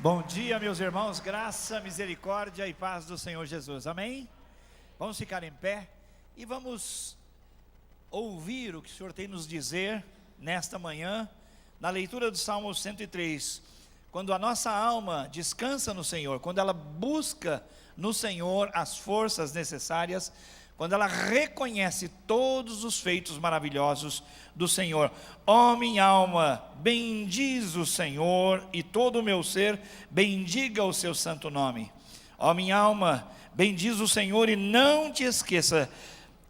Bom dia, meus irmãos, graça, misericórdia e paz do Senhor Jesus, amém? Vamos ficar em pé e vamos ouvir o que o Senhor tem nos dizer nesta manhã, na leitura do Salmo 103, quando a nossa alma descansa no Senhor, quando ela busca no Senhor as forças necessárias, quando ela reconhece todos os feitos maravilhosos do Senhor. Ó minha alma, bendiz o Senhor, e todo o meu ser bendiga o seu santo nome. Ó minha alma, bendiz o Senhor e não te esqueça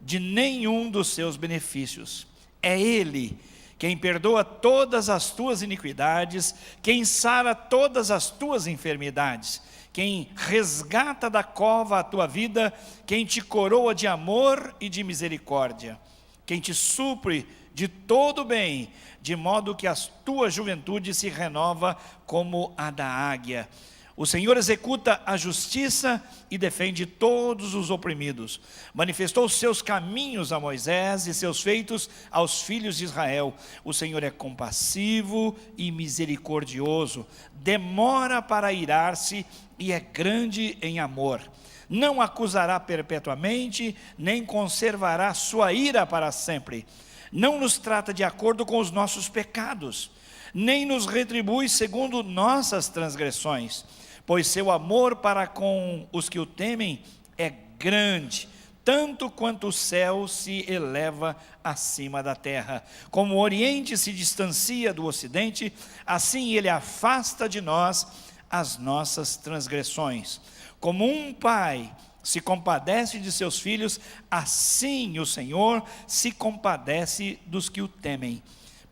de nenhum dos seus benefícios. É Ele quem perdoa todas as tuas iniquidades, quem sara todas as tuas enfermidades, quem resgata da cova a tua vida, quem te coroa de amor e de misericórdia, quem te supre de todo bem, de modo que a tua juventude se renova como a da águia. O Senhor executa a justiça e defende todos os oprimidos. Manifestou os seus caminhos a Moisés e seus feitos aos filhos de Israel. O Senhor é compassivo e misericordioso, demora para irar-se e é grande em amor. Não acusará perpetuamente, nem conservará sua ira para sempre. Não nos trata de acordo com os nossos pecados, nem nos retribui segundo nossas transgressões, pois seu amor para com os que o temem é grande, tanto quanto o céu se eleva acima da terra. Como o oriente se distancia do ocidente, assim ele afasta de nós as nossas transgressões. Como um pai se compadece de seus filhos, assim o Senhor se compadece dos que o temem,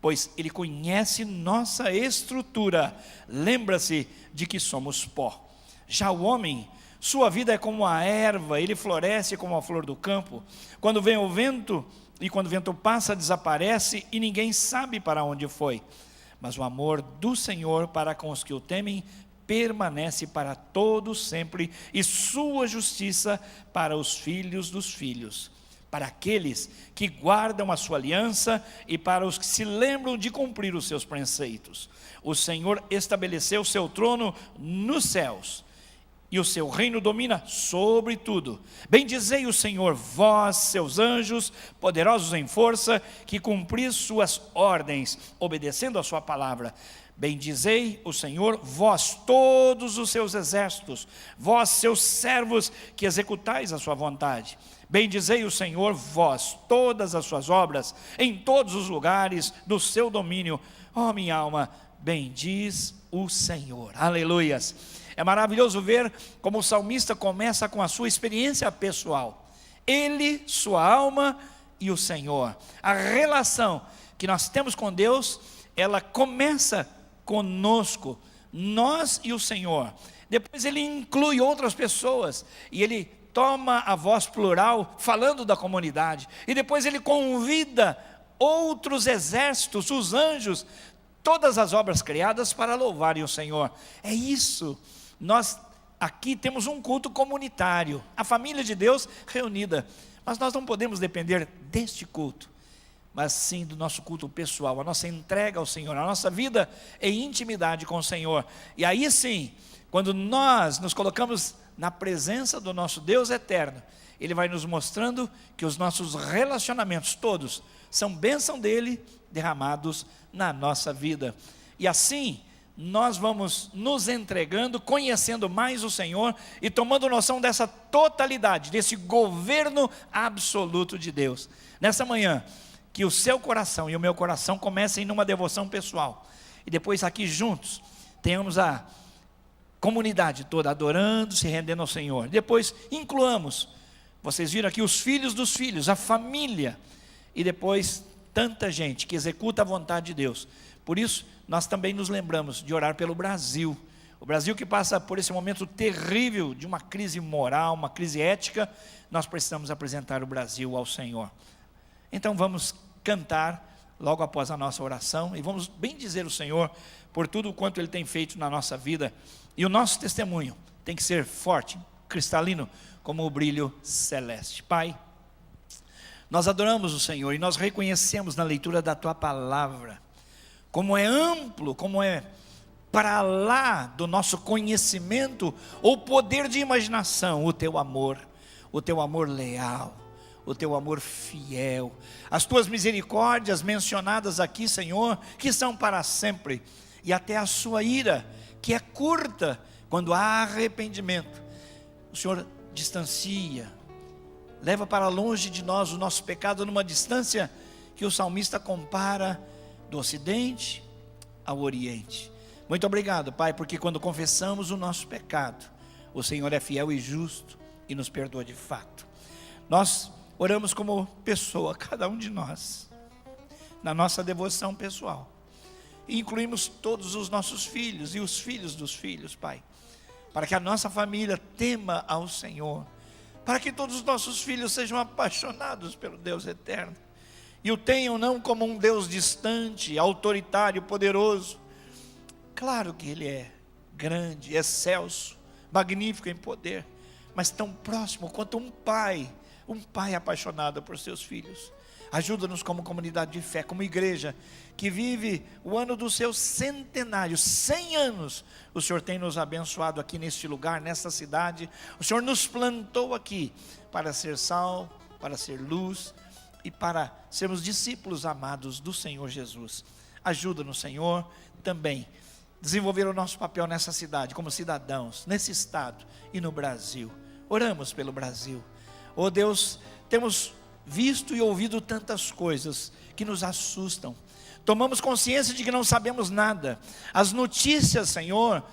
pois Ele conhece nossa estrutura, lembra-se de que somos pó. Já o homem, sua vida é como a erva, ele floresce como a flor do campo. Quando vem o vento, e quando o vento passa, desaparece, e ninguém sabe para onde foi. Mas o amor do Senhor para com os que o temem permanece para todos sempre, e sua justiça para os filhos dos filhos, para aqueles que guardam a sua aliança e para os que se lembram de cumprir os seus preceitos. O Senhor estabeleceu seu trono nos céus, e o seu reino domina sobre tudo. Bendizei o Senhor, vós, seus anjos, poderosos em força, que cumpris suas ordens, obedecendo a sua palavra. Bendizei o Senhor, vós todos os seus exércitos, vós seus servos que executais a sua vontade. Bendizei o Senhor, vós todas as suas obras, em todos os lugares do seu domínio. Ó minha alma, bendiz o Senhor. Aleluias. É maravilhoso ver como o salmista começa com a sua experiência pessoal. Ele, sua alma e o Senhor. A relação que nós temos com Deus, ela começa conosco, nós e o Senhor. Depois ele inclui outras pessoas e ele toma a voz plural falando da comunidade, e depois ele convida outros exércitos, os anjos, todas as obras criadas para louvarem o Senhor. É isso, nós aqui temos um culto comunitário, a família de Deus reunida, mas nós não podemos depender deste culto, mas sim do nosso culto pessoal, a nossa entrega ao Senhor, a nossa vida em intimidade com o Senhor. E aí sim, quando nós nos colocamos na presença do nosso Deus eterno, Ele vai nos mostrando que os nossos relacionamentos todos são bênção dEle derramados na nossa vida. E assim, nós vamos nos entregando, conhecendo mais o Senhor e tomando noção dessa totalidade, desse governo absoluto de Deus. Nessa manhã, que o seu coração e o meu coração comecem numa devoção pessoal, e depois aqui juntos, tenhamos a comunidade toda adorando, se rendendo ao Senhor. Depois incluamos, vocês viram aqui os filhos dos filhos, a família, e depois tanta gente que executa a vontade de Deus. Por isso nós também nos lembramos de orar pelo Brasil, o Brasil que passa por esse momento terrível de uma crise moral, uma crise ética. Nós precisamos apresentar o Brasil ao Senhor. Então vamos cantar logo após a nossa oração e vamos bendizer o Senhor por tudo quanto Ele tem feito na nossa vida. E o nosso testemunho tem que ser forte, cristalino, como o brilho celeste. Pai, nós adoramos o Senhor e nós reconhecemos na leitura da Tua palavra como é amplo, como é para lá do nosso conhecimento ou poder de imaginação, o teu amor leal, o teu amor fiel, as tuas misericórdias mencionadas aqui, Senhor, que são para sempre, e até a sua ira, que é curta, quando há arrependimento. O Senhor distancia, leva para longe de nós o nosso pecado, numa distância que o salmista compara do ocidente ao oriente. Muito obrigado, Pai, porque quando confessamos o nosso pecado, o Senhor é fiel e justo e nos perdoa de fato. Nós oramos como pessoa, cada um de nós, na nossa devoção pessoal, e incluímos todos os nossos filhos e os filhos dos filhos, Pai, para que a nossa família tema ao Senhor, para que todos os nossos filhos sejam apaixonados pelo Deus eterno, e o tenham não como um Deus distante, autoritário, poderoso. Claro que Ele é grande, excelso, magnífico em poder, mas tão próximo quanto um pai apaixonado por seus filhos. Ajuda-nos como comunidade de fé, como igreja, que vive o ano do seu centenário, 100 anos, o Senhor tem nos abençoado aqui neste lugar, nesta cidade, o Senhor nos plantou aqui, para ser sal, para ser luz, e para sermos discípulos amados do Senhor Jesus. Ajuda-nos, Senhor, também, desenvolver o nosso papel nessa cidade, como cidadãos, nesse estado e no Brasil. Oramos pelo Brasil. Oh Deus, temos visto e ouvido tantas coisas que nos assustam. Tomamos consciência de que não sabemos nada. As notícias, Senhor,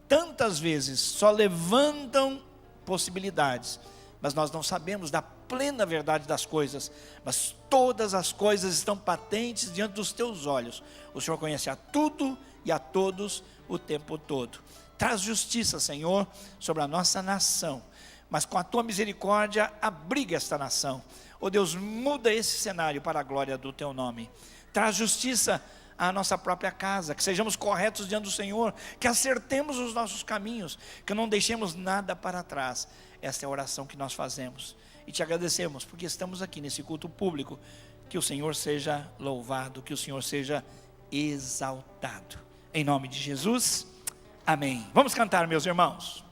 tantas vezes só levantam possibilidades, mas nós não sabemos da plena verdade das coisas. Mas todas as coisas estão patentes diante dos teus olhos. O Senhor conhece a tudo e a todos o tempo todo. Traz justiça, Senhor, sobre a nossa nação, mas com a tua misericórdia abriga esta nação. Oh Deus, muda esse cenário para a glória do teu nome. Traz justiça à nossa própria casa, que sejamos corretos diante do Senhor, que acertemos os nossos caminhos, que não deixemos nada para trás. Esta é a oração que nós fazemos e te agradecemos porque estamos aqui nesse culto público. Que o Senhor seja louvado, que o Senhor seja exaltado, em nome de Jesus, amém. Vamos cantar, meus irmãos.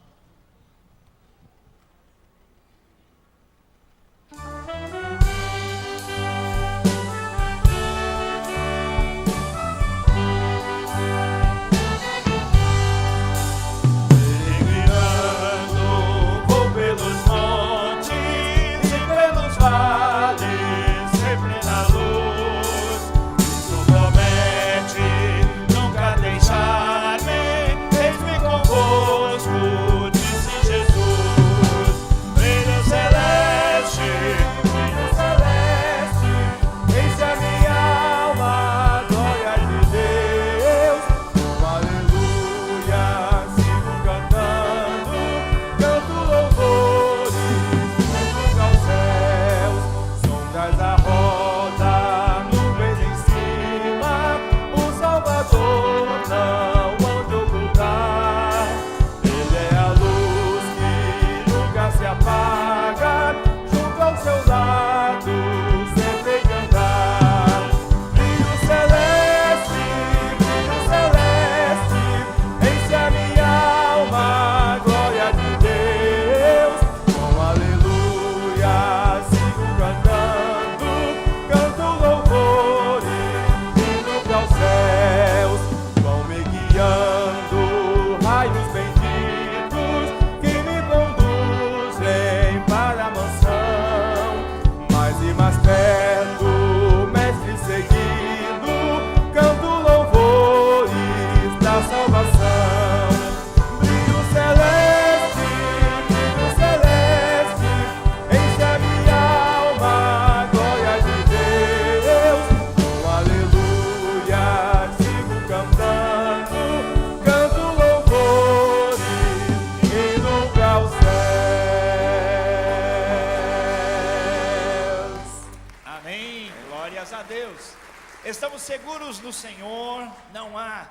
Estamos seguros no Senhor, não há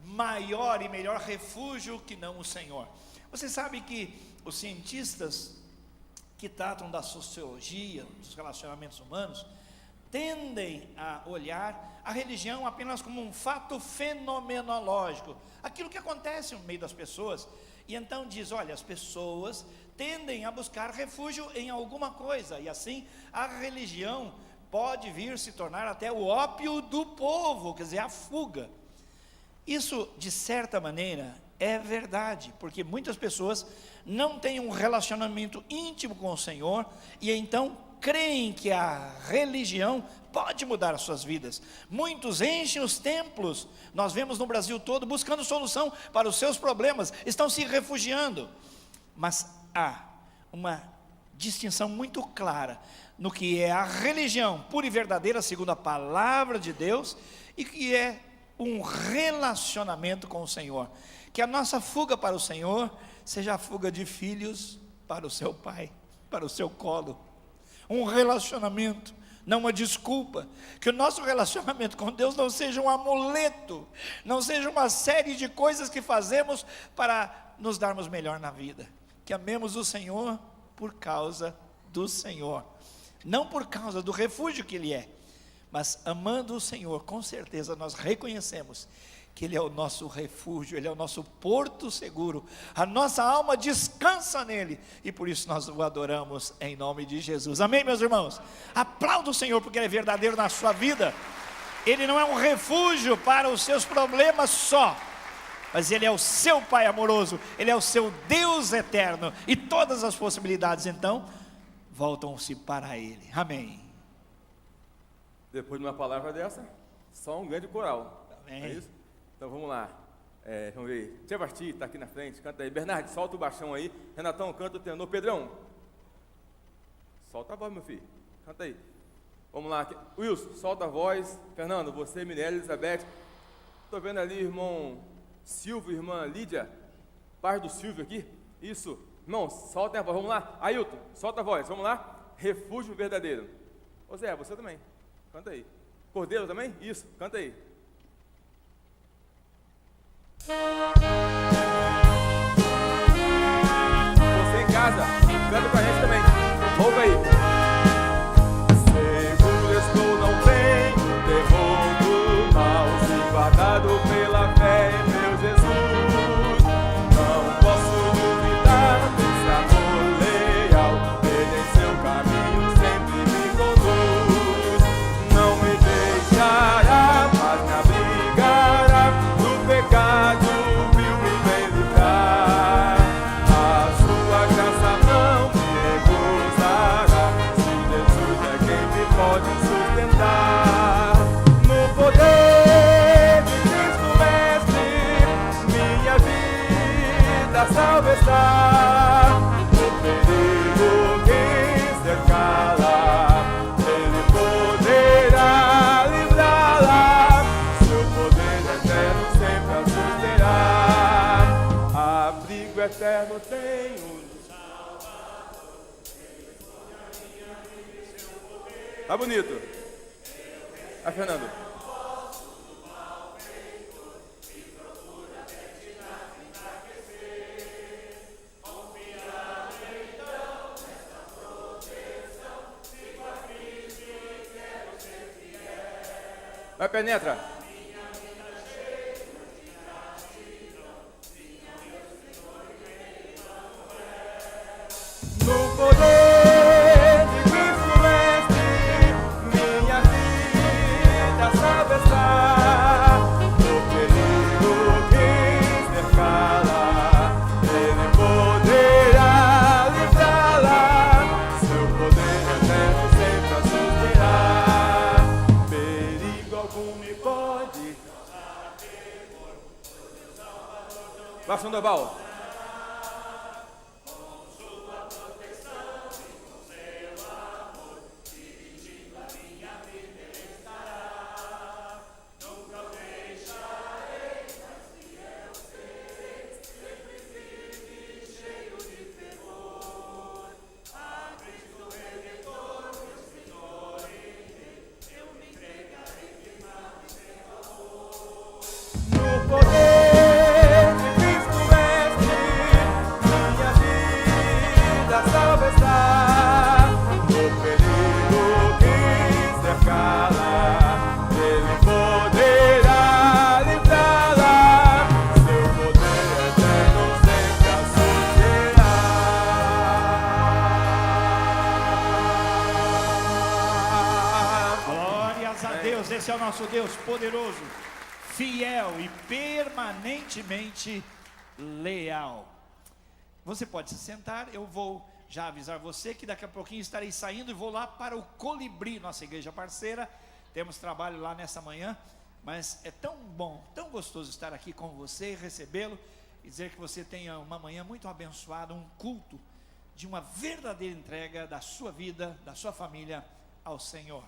maior e melhor refúgio que não o Senhor. Você sabe que os cientistas que tratam da sociologia, dos relacionamentos humanos, tendem a olhar a religião apenas como um fato fenomenológico, aquilo que acontece no meio das pessoas, e então diz: olha, as pessoas tendem a buscar refúgio em alguma coisa, e assim a religião pode vir se tornar até o ópio do povo, quer dizer, a fuga. Isso, de certa maneira, é verdade, porque muitas pessoas não têm um relacionamento íntimo com o Senhor, e então creem que a religião pode mudar as suas vidas. Muitos enchem os templos, nós vemos no Brasil todo, buscando solução para os seus problemas, estão se refugiando. Mas há uma distinção muito clara no que é a religião pura e verdadeira, segundo a palavra de Deus, e que é um relacionamento com o Senhor. Que a nossa fuga para o Senhor seja a fuga de filhos para o seu pai, para o seu colo. Um relacionamento, não uma desculpa. Que o nosso relacionamento com Deus não seja um amuleto, não seja uma série de coisas que fazemos para nos darmos melhor na vida. Que amemos o Senhor por causa do Senhor, não por causa do refúgio que Ele é, mas amando o Senhor, com certeza nós reconhecemos que Ele é o nosso refúgio, Ele é o nosso porto seguro, a nossa alma descansa nele, e por isso nós o adoramos em nome de Jesus. Amém, meus irmãos? Aplauda o Senhor, porque Ele é verdadeiro na sua vida. Ele não é um refúgio para os seus problemas só, mas Ele é o seu Pai amoroso, Ele é o seu Deus eterno, e todas as possibilidades então voltam-se para Ele. Amém. Depois de uma palavra dessa, só um grande coral. Amém. É isso? Então vamos lá, vamos ver. Tia Basti está aqui na frente, canta aí. Bernardo, solta o baixão aí. Renatão, canta o tenor. Pedrão, solta a voz, meu filho, canta aí. Vamos lá, Wilson, solta a voz. Fernando, você, Mirella, Elizabeth. Estou vendo ali, irmão Silvio, irmã Lídia, pai do Silvio aqui. Isso, irmão, solta a voz, vamos lá. Ailton, solta a voz, vamos lá. Refúgio verdadeiro. Ô Zé, você também, canta aí. Cordeiro também? Isso, canta aí. Você em casa, canta com a gente também. Ouve aí. Seguro estou, não tenho temor do mal, se guardado pela fé em meu Jesus. Não posso duvidar desse amor leal, Ele em seu caminho sempre me conduz. Não me deixará, mas me abrigará do pecado. Salve está o perigo que cercá-la, Ele poderá livrá-la, seu poder eterno sempre a susterá. Abrigo eterno tenho no Salvador, tá bonito. Aí, Fernando. Vai, penetra. No poder de Cristo Mestre, minha vida salva está. No perigo que cercá-la, Ele poderá livrá-la, seu poder eterno sempre a susterá. Perigo algum me pode causar temor, pois meu Salvador não me vai, Sandoval. Poder de Cristo Mestre, nosso Deus poderoso, fiel e permanentemente leal. Você pode se sentar, eu vou já avisar você que daqui a pouquinho estarei saindo e vou lá para o Colibri, nossa igreja parceira. Temos trabalho lá nessa manhã, mas é tão bom, tão gostoso estar aqui com você e recebê-lo e dizer que você tenha uma manhã muito abençoada, um culto de uma verdadeira entrega da sua vida, da sua família ao Senhor.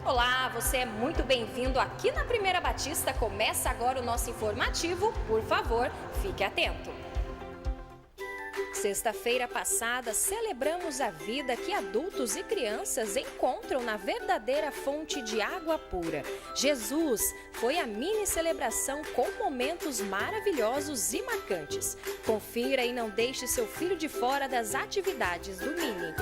Olá, você é muito bem-vindo aqui na Primeira Batista. Começa agora o nosso informativo. Por favor, fique atento. Sexta-feira passada, celebramos a vida que adultos e crianças encontram na verdadeira fonte de água pura. Jesus foi a mini celebração com momentos maravilhosos e marcantes. Confira e não deixe seu filho de fora das atividades do mini.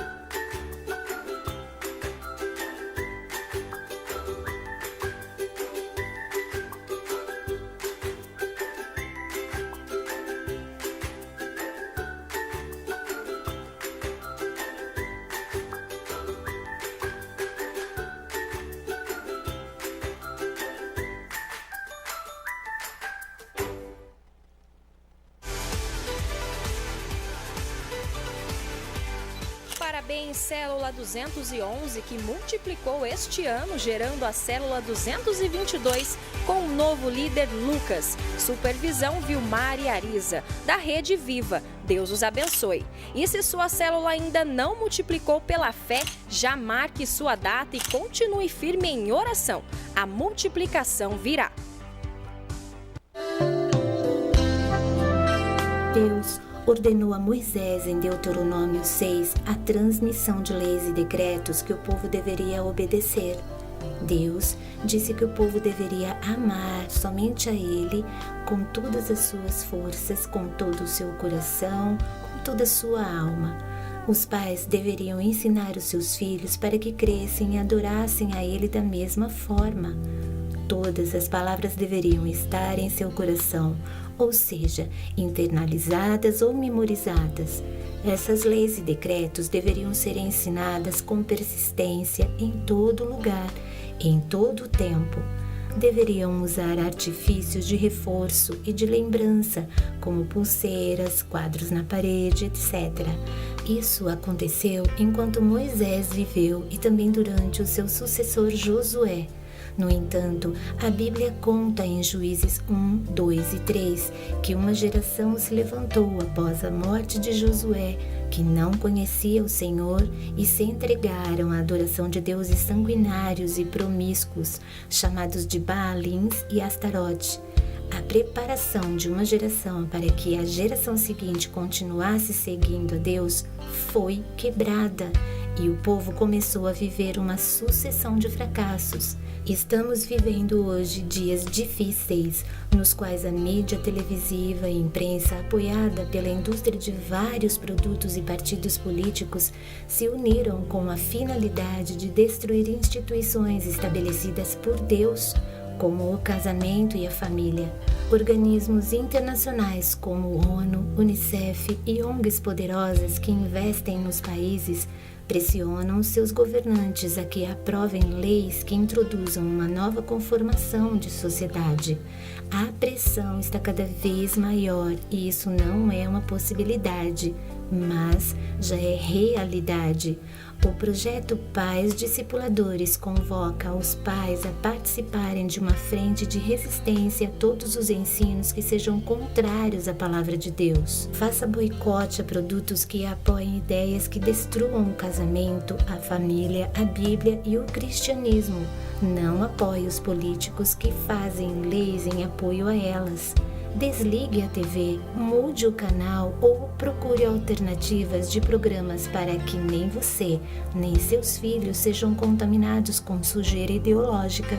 Parabéns, Célula 211, que multiplicou este ano, gerando a Célula 222 com o novo líder Lucas. Supervisão Vilmar e Arisa, da Rede Viva. Deus os abençoe. E se sua célula ainda não multiplicou pela fé, já marque sua data e continue firme em oração. A multiplicação virá. Deus ordenou a Moisés, em Deuteronômio 6, a transmissão de leis e decretos que o povo deveria obedecer. Deus disse que o povo deveria amar somente a Ele com todas as suas forças, com todo o seu coração, com toda a sua alma. Os pais deveriam ensinar os seus filhos para que crescem e adorassem a Ele da mesma forma. Todas as palavras deveriam estar em seu coração, ou seja, internalizadas ou memorizadas. Essas leis e decretos deveriam ser ensinadas com persistência em todo lugar, em todo o tempo. Deveriam usar artifícios de reforço e de lembrança, como pulseiras, quadros na parede, etc. Isso aconteceu enquanto Moisés viveu e também durante o seu sucessor Josué. No entanto, a Bíblia conta em Juízes 1, 2 e 3 que uma geração se levantou após a morte de Josué, que não conhecia o Senhor e se entregaram à adoração de deuses sanguinários e promíscuos, chamados de Baalins e Astarote. A preparação de uma geração para que a geração seguinte continuasse seguindo a Deus foi quebrada e o povo começou a viver uma sucessão de fracassos. Estamos vivendo hoje dias difíceis, nos quais a mídia televisiva e imprensa, apoiada pela indústria de vários produtos e partidos políticos, se uniram com a finalidade de destruir instituições estabelecidas por Deus, como o casamento e a família. Organismos internacionais como ONU, Unicef e ONGs poderosas que investem nos países pressionam seus governantes a que aprovem leis que introduzam uma nova conformação de sociedade. A pressão está cada vez maior e isso não é uma possibilidade, mas já é realidade. O projeto Pais Discipuladores convoca os pais a participarem de uma frente de resistência a todos os ensinos que sejam contrários à palavra de Deus. Faça boicote a produtos que apoiem ideias que destruam o casamento, a família, a Bíblia e o cristianismo. Não apoie os políticos que fazem leis em apoio a elas. Desligue a TV, mude o canal ou procure alternativas de programas para que nem você, nem seus filhos sejam contaminados com sujeira ideológica.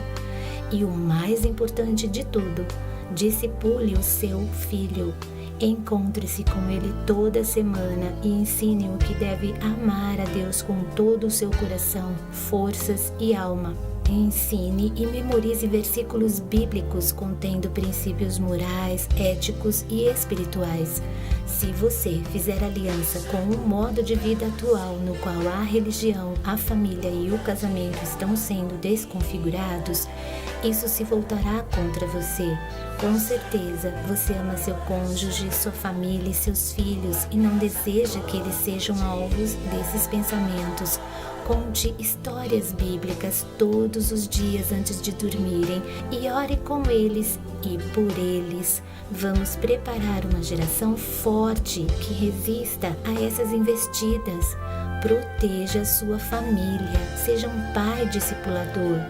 E o mais importante de tudo, discipule o seu filho. Encontre-se com ele toda semana e ensine-o que deve amar a Deus com todo o seu coração, forças e alma. Ensine e memorize versículos bíblicos contendo princípios morais, éticos e espirituais. Se você fizer aliança com o modo de vida atual no qual a religião, a família e o casamento estão sendo desconfigurados, isso se voltará contra você. Com certeza, você ama seu cônjuge, sua família e seus filhos e não deseja que eles sejam alvos desses pensamentos. Conte histórias bíblicas todos os dias antes de dormirem e ore com eles e por eles. Vamos preparar uma geração forte que resista a essas investidas. Proteja sua família. Seja um pai discipulador.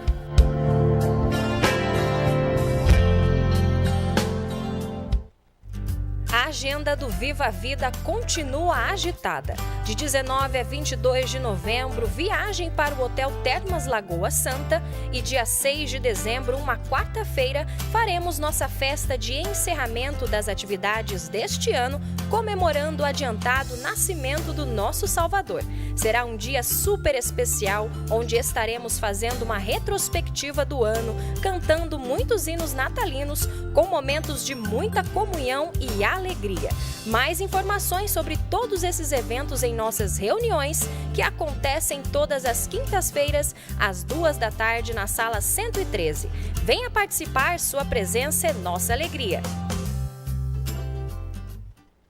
A agenda do Viva a Vida continua agitada. De 19 a 22 de novembro, viagem para o Hotel Termas Lagoa Santa e dia 6 de dezembro, uma quarta-feira, faremos nossa festa de encerramento das atividades deste ano, comemorando o adiantado nascimento do nosso Salvador. Será um dia super especial, onde estaremos fazendo uma retrospectiva do ano, cantando muitos hinos natalinos, com momentos de muita comunhão e alegria. Mais informações sobre todos esses eventos em nossas reuniões, que acontecem todas as quintas-feiras, às 14h, na sala 113. Venha participar, sua presença é nossa alegria.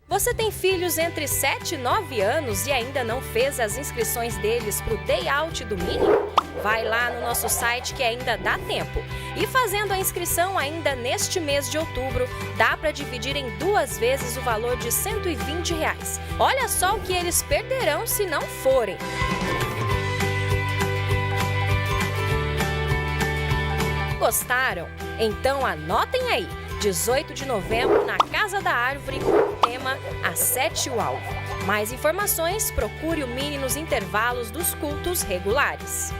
Você tem filhos entre 7 e 9 anos e ainda não fez as inscrições deles para o Day Out do Mini? Vai lá no nosso site que ainda dá tempo. E fazendo a inscrição ainda neste mês de outubro, dá para dividir em 2 vezes o valor de R$ 120. Olha só o que eles perderão se não forem. Gostaram? Então anotem aí. 18 de novembro, na Casa da Árvore, com o tema Acerte o Alvo. Mais informações, procure o Mini nos intervalos dos cultos regulares.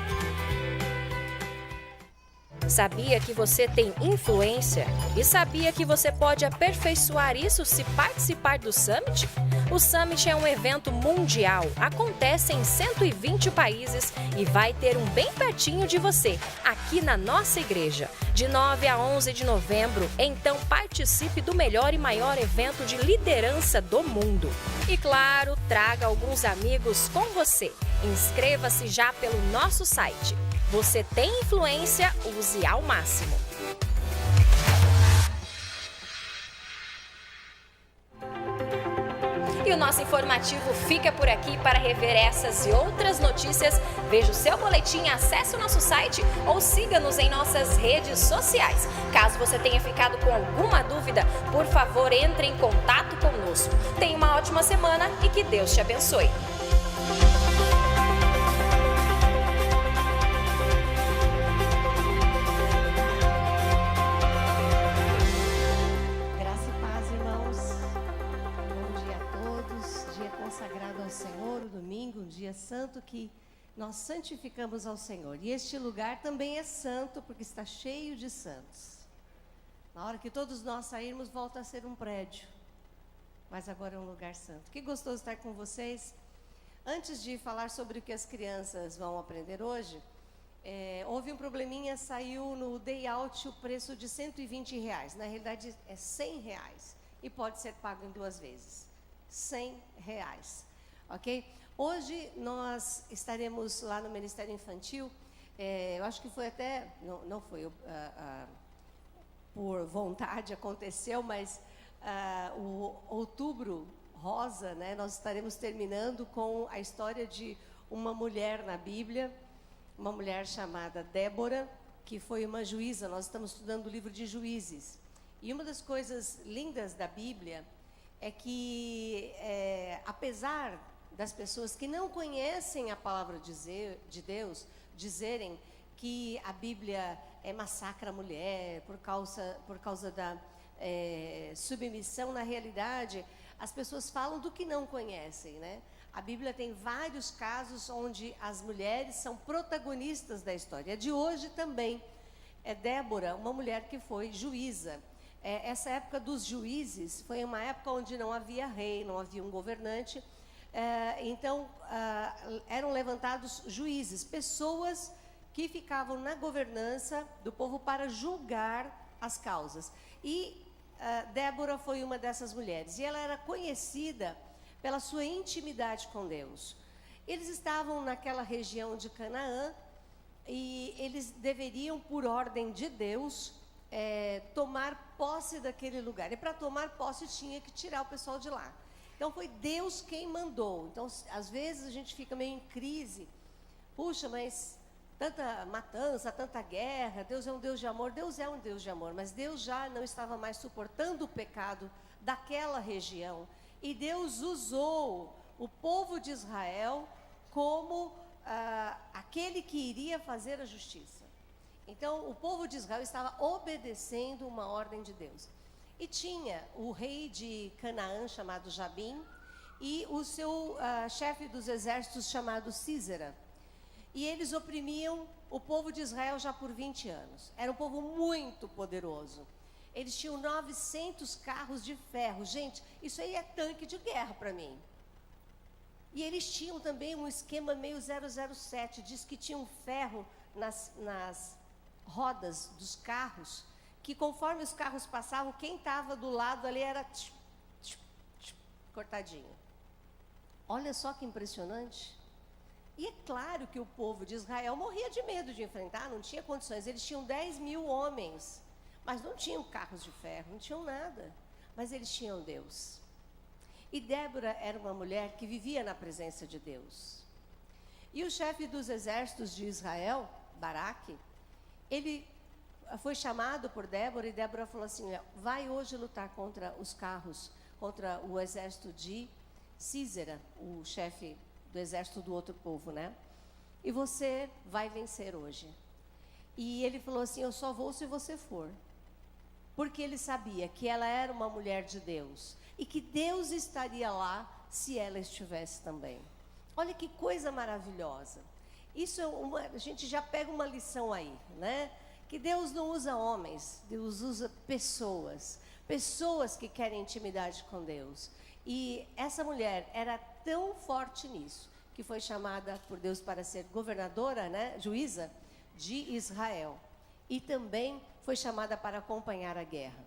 Sabia que você tem influência? E sabia que você pode aperfeiçoar isso se participar do Summit? O Summit é um evento mundial, acontece em 120 países e vai ter um bem pertinho de você, aqui na nossa igreja. De 9 a 11 de novembro, então participe do melhor e maior evento de liderança do mundo. E claro, traga alguns amigos com você. Inscreva-se já pelo nosso site. Você tem influência, use ao máximo. E o nosso informativo fica por aqui. Para rever essas e outras notícias, veja o seu boletim, acesse o nosso site ou siga-nos em nossas redes sociais. Caso você tenha ficado com alguma dúvida, por favor, entre em contato conosco. Tenha uma ótima semana e que Deus te abençoe. Um dia santo que nós santificamos ao Senhor. E este lugar também é santo porque está cheio de santos. Na hora que todos nós sairmos, volta a ser um prédio. Mas agora é um lugar santo. Que gostoso estar com vocês. Antes de falar sobre o que as crianças vão aprender hoje, houve um probleminha, saiu no Day Out o preço de R$120. Na realidade é R$100 e pode ser pago em 2 vezes. R$100, ok? Hoje nós estaremos lá no Ministério Infantil, eu acho que foi até, não foi por vontade, aconteceu, mas o Outubro Rosa, né, nós estaremos terminando com a história de uma mulher na Bíblia, uma mulher chamada Débora, que foi uma juíza. Nós estamos estudando o livro de Juízes. E uma das coisas lindas da Bíblia é que, apesar das pessoas que não conhecem a palavra de Deus dizerem que a Bíblia massacra a mulher por causa da submissão, na realidade, as pessoas falam do que não conhecem, né? A Bíblia tem vários casos onde as mulheres são protagonistas da história. De hoje também é Débora, uma mulher que foi juíza. Essa época dos juízes foi uma época onde não havia rei, não havia um governante. Então, eram levantados juízes, pessoas que ficavam na governança do povo para julgar as causas. E Débora foi uma dessas mulheres. E ela era conhecida pela sua intimidade com Deus. Eles estavam naquela região de Canaã e eles deveriam, por ordem de Deus, tomar posse daquele lugar. E para tomar posse tinha que tirar o pessoal de lá. Então foi Deus quem mandou. Então às vezes a gente fica meio em crise. Puxa, mas tanta matança, tanta guerra, Deus é um Deus de amor. Deus é um Deus de amor, mas Deus já não estava mais suportando o pecado daquela região. E Deus usou o povo de Israel como aquele que iria fazer a justiça. Então, o povo de Israel estava obedecendo uma ordem de Deus. E tinha o rei de Canaã, chamado Jabim, e o seu chefe dos exércitos, chamado Sísera. E eles oprimiam o povo de Israel já por 20 anos. Era um povo muito poderoso. Eles tinham 900 carros de ferro. Gente, isso aí é tanque de guerra para mim. E eles tinham também um esquema meio 007. Diz que tinham ferro nas rodas dos carros, que conforme os carros passavam, quem estava do lado ali era cortadinho. Olha só que impressionante. E é claro que o povo de Israel morria de medo de enfrentar, não tinha condições. Eles tinham 10 mil homens, mas não tinham carros de ferro, não tinham nada. Mas eles tinham Deus. E Débora era uma mulher que vivia na presença de Deus. E o chefe dos exércitos de Israel, Baraque, ele foi chamado por Débora, e Débora falou assim: vai hoje lutar contra os carros, contra o exército de Sísera, o chefe do exército do outro povo, né? E você vai vencer hoje. E ele falou assim: eu só vou se você for. Porque ele sabia que ela era uma mulher de Deus e que Deus estaria lá se ela estivesse também. Olha que coisa maravilhosa. Isso é a gente já pega uma lição aí, né? Que Deus não usa homens, Deus usa pessoas. Pessoas que querem intimidade com Deus. E essa mulher era tão forte nisso, que foi chamada por Deus para ser governadora, né, juíza de Israel. E também foi chamada para acompanhar a guerra.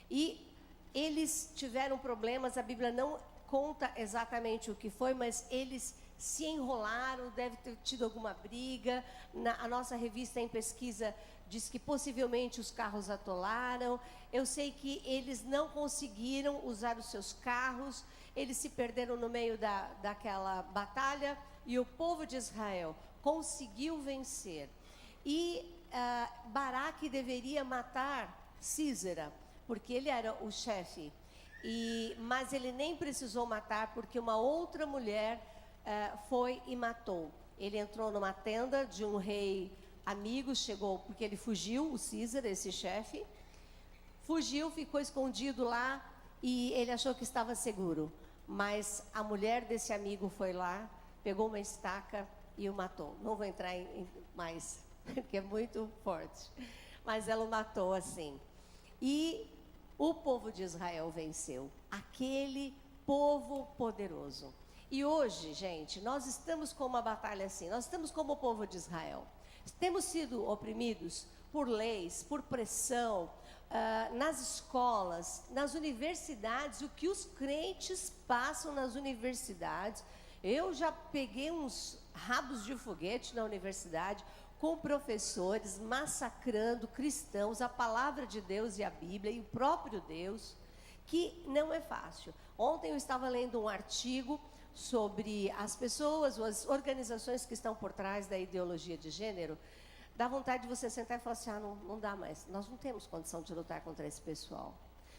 E eles tiveram problemas, a Bíblia não conta exatamente o que foi, mas eles se enrolaram, deve ter tido alguma briga. A nossa revista em pesquisa diz que possivelmente os carros atolaram. Eu sei que eles não conseguiram usar os seus carros, eles se perderam no meio daquela batalha, e o povo de Israel conseguiu vencer. E Baraque deveria matar Sísera, porque ele era o chefe, mas ele nem precisou matar, porque uma outra mulher foi e matou. Ele entrou numa tenda de um rei amigo, chegou, porque ele fugiu, o Sísera, esse chefe, fugiu, ficou escondido lá, e ele achou que estava seguro. Mas a mulher desse amigo foi lá, pegou uma estaca e o matou. Não vou entrar mais, porque é muito forte. Mas ela o matou assim. E o povo de Israel venceu. Aquele povo poderoso. E hoje, gente, nós estamos com uma batalha assim. Nós estamos como o povo de Israel. Temos sido oprimidos por leis, por pressão, nas escolas, nas universidades, o que os crentes passam nas universidades. Eu já peguei uns rabos de foguete na universidade, com professores massacrando cristãos, a palavra de Deus e a Bíblia, e o próprio Deus, que não é fácil. Ontem eu estava lendo um artigo sobre as pessoas, as organizações que estão por trás da ideologia de gênero. Dá vontade de você sentar e falar assim: não dá mais, nós não temos condição de lutar contra esse pessoal.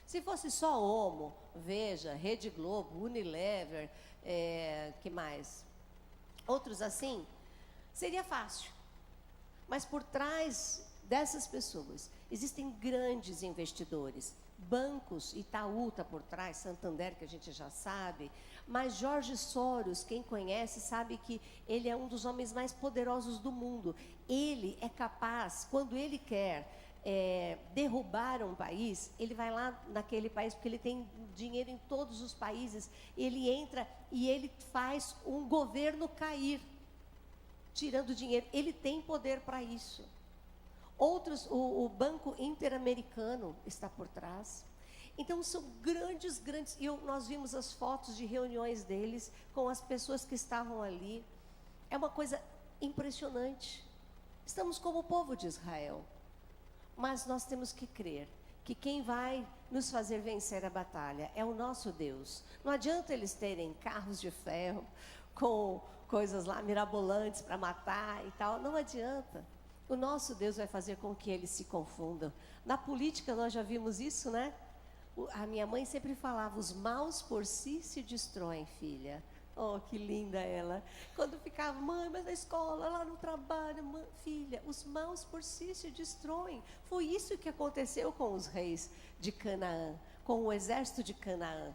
Se fosse só Homo, Veja, Rede Globo, Unilever, que mais? Outros assim, seria fácil. Mas por trás dessas pessoas existem grandes investidores, bancos, Itaú está por trás, Santander, que a gente já sabe, mas Jorge Soros, quem conhece, sabe que ele é um dos homens mais poderosos do mundo. Ele é capaz, quando ele quer derrubar um país, ele vai lá naquele país, porque ele tem dinheiro em todos os países, ele entra e ele faz um governo cair. tirando dinheiro. Ele tem poder para isso. Outros, o Banco Interamericano está por trás. Então são grandes, e nós vimos as fotos de reuniões deles com as pessoas que estavam ali. É uma coisa impressionante. Estamos como o povo de Israel, mas nós temos que crer que quem vai nos fazer vencer a batalha é o nosso Deus. Não adianta eles terem carros de ferro com coisas lá mirabolantes para matar e tal, não adianta. O nosso Deus vai fazer com que eles se confundam. Na política nós já vimos isso, né? A minha mãe sempre falava, os maus por si se destroem, filha. Oh, que linda ela. Quando ficava, mãe, mas na escola, lá no trabalho, mãe, filha, os maus por si se destroem. Foi isso que aconteceu com os reis de Canaã, com o exército de Canaã.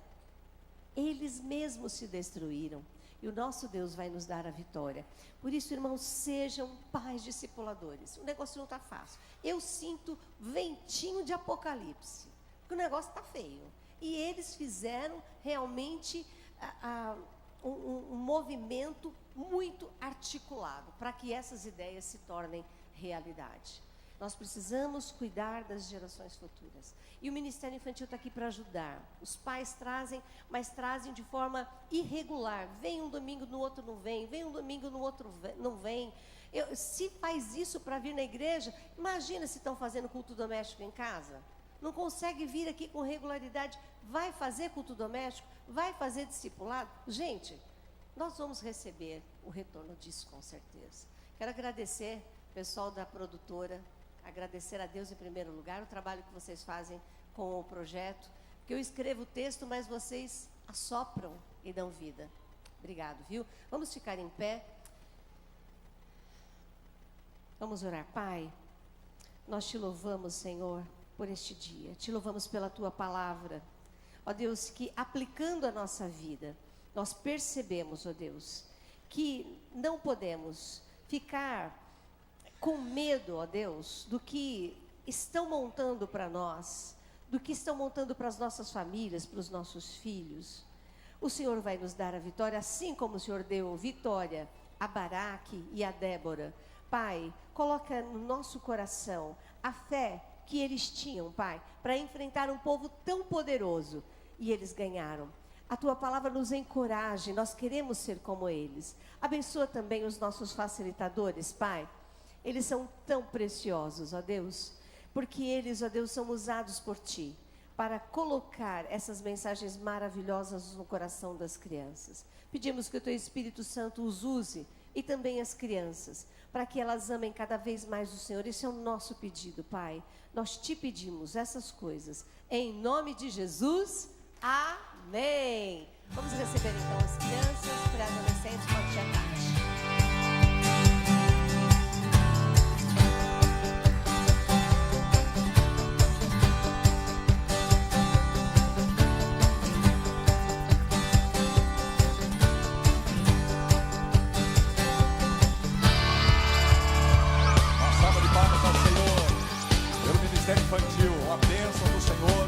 Eles mesmos se destruíram. E o nosso Deus vai nos dar a vitória. Por isso, irmãos, sejam pais discipuladores. O negócio não está fácil. Eu sinto ventinho de apocalipse. Porque o negócio está feio. E eles fizeram realmente um movimento muito articulado para que essas ideias se tornem realidade. Nós precisamos cuidar das gerações futuras. E o Ministério Infantil está aqui para ajudar. Os pais trazem, mas trazem de forma irregular. Vem um domingo, no outro não vem. Vem um domingo, no outro não vem. Se faz isso para vir na igreja, imagina se estão fazendo culto doméstico em casa. Não consegue vir aqui com regularidade. Vai fazer culto doméstico? Vai fazer discipulado? Gente, nós vamos receber o retorno disso com certeza. Quero agradecer o pessoal da produtora, agradecer a Deus em primeiro lugar, o trabalho que vocês fazem com o projeto, porque eu escrevo o texto, mas vocês assopram e dão vida. Obrigado, viu? Vamos ficar em pé. Vamos orar. Pai, nós te louvamos, Senhor, por este dia. Te louvamos pela tua palavra. Ó Deus, que aplicando a nossa vida, nós percebemos, ó Deus, que não podemos ficar com medo, ó Deus, do que estão montando para nós, do que estão montando para as nossas famílias, para os nossos filhos. O Senhor vai nos dar a vitória, assim como o Senhor deu vitória a Baraque e a Débora. Pai, coloca no nosso coração a fé que eles tinham, Pai, para enfrentar um povo tão poderoso, e eles ganharam. A tua palavra nos encoraja, nós queremos ser como eles. Abençoa também os nossos facilitadores, Pai. Eles são tão preciosos, ó Deus, porque eles, ó Deus, são usados por Ti para colocar essas mensagens maravilhosas no coração das crianças. Pedimos que o Teu Espírito Santo os use, e também as crianças, para que elas amem cada vez mais o Senhor. Esse é o nosso pedido, Pai. Nós Te pedimos essas coisas, em nome de Jesus. Amém. Vamos receber então as crianças, pré-adolescentes, com a tia Tati. Uma salva de palmas ao Senhor, pelo Ministério Infantil, a bênção do Senhor.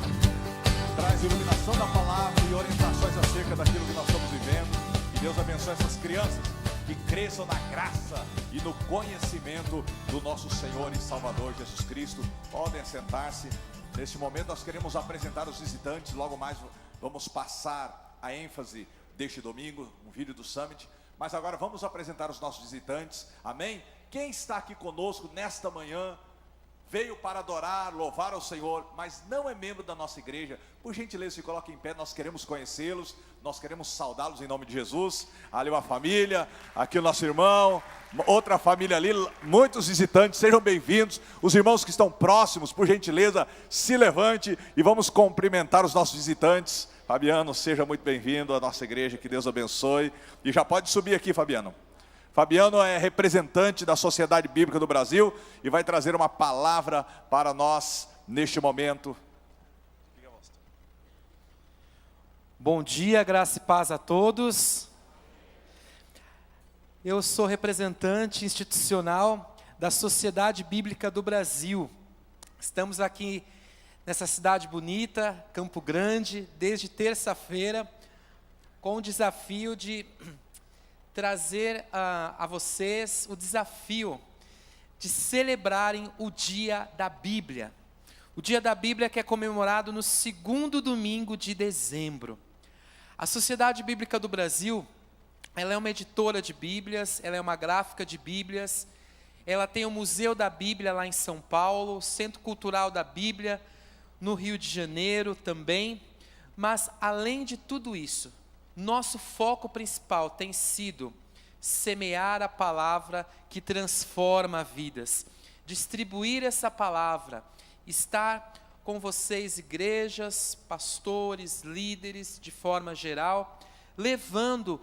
Traz iluminação da palavra e orientações acerca daquilo que nós estamos vivendo. Que Deus abençoe essas crianças, que cresçam na graça e no conhecimento do nosso Senhor e Salvador Jesus Cristo. Podem sentar-se. Neste momento nós queremos apresentar os visitantes. Logo mais vamos passar a ênfase deste domingo, um vídeo do Summit. Mas agora vamos apresentar os nossos visitantes. Amém? Quem está aqui conosco nesta manhã, veio para adorar, louvar ao Senhor, mas não é membro da nossa igreja, por gentileza se coloque em pé, nós queremos conhecê-los, nós queremos saudá-los em nome de Jesus. Ali uma família, aqui o nosso irmão, outra família ali, muitos visitantes, sejam bem-vindos. Os irmãos que estão próximos, por gentileza, se levante e vamos cumprimentar os nossos visitantes. Fabiano, seja muito bem-vindo à nossa igreja, que Deus abençoe. E já pode subir aqui, Fabiano. Fabiano é representante da Sociedade Bíblica do Brasil e vai trazer uma palavra para nós neste momento. Bom dia, graça e paz a todos. Eu sou representante institucional da Sociedade Bíblica do Brasil. Estamos aqui nessa cidade bonita, Campo Grande, desde terça-feira, com o desafio de trazer a vocês o desafio de celebrarem o Dia da Bíblia. O Dia da Bíblia que é comemorado no 2º domingo de dezembro. A Sociedade Bíblica do Brasil, ela é uma editora de Bíblias, ela é uma gráfica de Bíblias, ela tem o Museu da Bíblia lá em São Paulo, o Centro Cultural da Bíblia no Rio de Janeiro também. Mas, além de tudo isso, nosso foco principal tem sido semear a palavra que transforma vidas, distribuir essa palavra, estar com vocês, igrejas, pastores, líderes, de forma geral, levando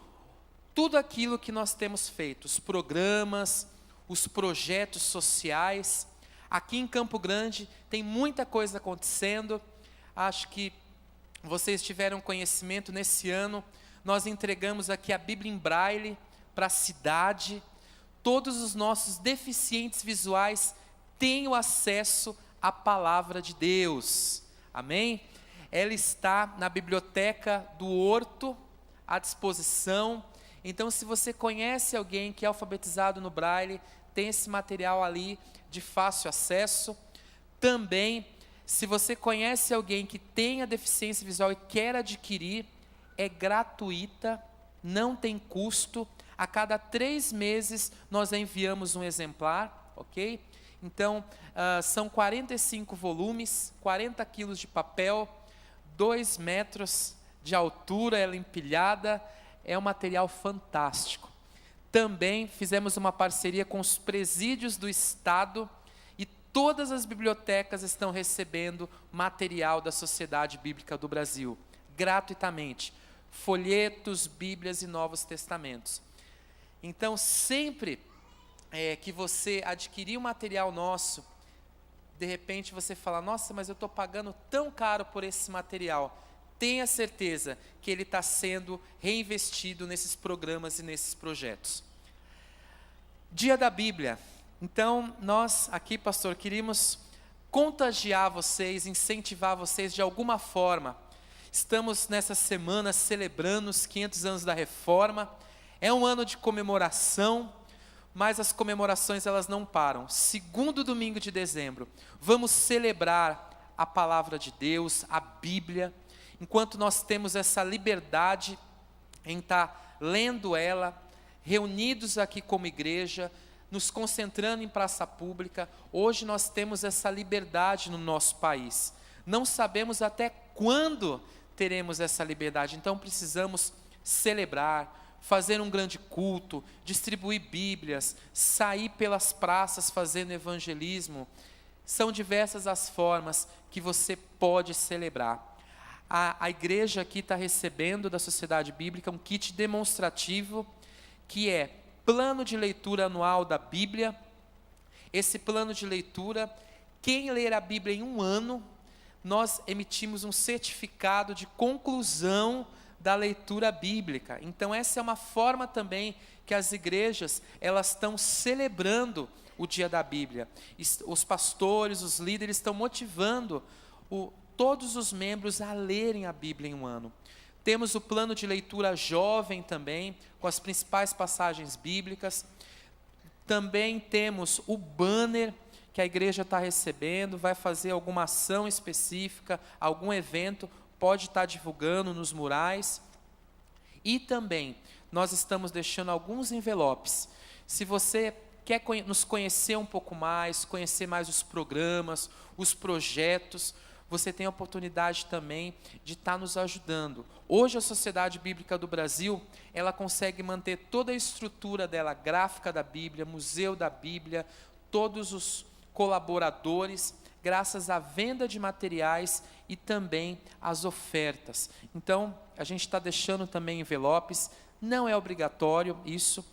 tudo aquilo que nós temos feito, os programas, os projetos sociais. Aqui em Campo Grande tem muita coisa acontecendo. Acho que vocês tiveram conhecimento nesse ano. Nós entregamos aqui a Bíblia em Braille para a cidade. Todos os nossos deficientes visuais têm o acesso à palavra de Deus. Amém? Ela está na biblioteca do Horto, à disposição. Então, se você conhece alguém que é alfabetizado no Braille, tem esse material ali de fácil acesso. Também, se você conhece alguém que tenha deficiência visual e quer adquirir, é gratuita, não tem custo. A cada 3 meses nós enviamos um exemplar, ok? Então, são 45 volumes, 40 quilos de papel, 2 metros de altura, ela empilhada. É um material fantástico. Também fizemos uma parceria com os presídios do Estado e todas as bibliotecas estão recebendo material da Sociedade Bíblica do Brasil, gratuitamente. Folhetos, Bíblias e Novos Testamentos. Então, sempre que você adquirir um material nosso, de repente você fala, nossa, mas eu estou pagando tão caro por esse material. Tenha certeza que ele está sendo reinvestido nesses programas e nesses projetos. Dia da Bíblia. Então, nós aqui, pastor, queríamos contagiar vocês, incentivar vocês de alguma forma. Estamos nessa semana celebrando os 500 anos da Reforma. É um ano de comemoração, mas as comemorações elas não param. 2º domingo de dezembro, vamos celebrar a palavra de Deus, a Bíblia. Enquanto nós temos essa liberdade em estar lendo ela, reunidos aqui como igreja, nos concentrando em praça pública, hoje nós temos essa liberdade no nosso país. Não sabemos até quando teremos essa liberdade, então precisamos celebrar, fazer um grande culto, distribuir Bíblias, sair pelas praças fazendo evangelismo. São diversas as formas que você pode celebrar. A igreja aqui está recebendo da Sociedade Bíblica um kit demonstrativo, que é plano de leitura anual da Bíblia. Esse plano de leitura, quem ler a Bíblia em 1 ano, nós emitimos um certificado de conclusão da leitura bíblica. Então, essa é uma forma também que as igrejas, elas estão celebrando o Dia da Bíblia. Os pastores, os líderes estão motivando todos os membros a lerem a Bíblia em 1 ano. Temos o plano de leitura jovem também, com as principais passagens bíblicas. Também temos o banner que a igreja está recebendo, vai fazer alguma ação específica, algum evento, pode estar divulgando nos murais. E também, nós estamos deixando alguns envelopes. Se você quer nos conhecer um pouco mais, conhecer mais os programas, os projetos, você tem a oportunidade também de estar nos ajudando. Hoje a Sociedade Bíblica do Brasil, ela consegue manter toda a estrutura dela, gráfica da Bíblia, Museu da Bíblia, todos os colaboradores, graças à venda de materiais e também às ofertas. Então, a gente está deixando também envelopes, não é obrigatório isso,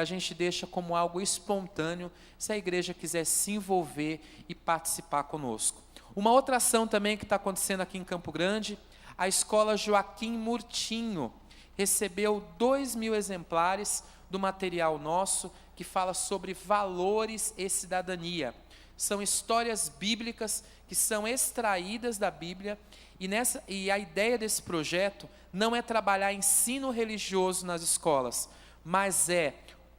a gente deixa como algo espontâneo, se a igreja quiser se envolver e participar conosco. Uma outra ação também que está acontecendo aqui em Campo Grande, a Escola Joaquim Murtinho recebeu 2.000 exemplares do material nosso, que fala sobre valores e cidadania. São histórias bíblicas que são extraídas da Bíblia, e a ideia desse projeto não é trabalhar ensino religioso nas escolas, mas é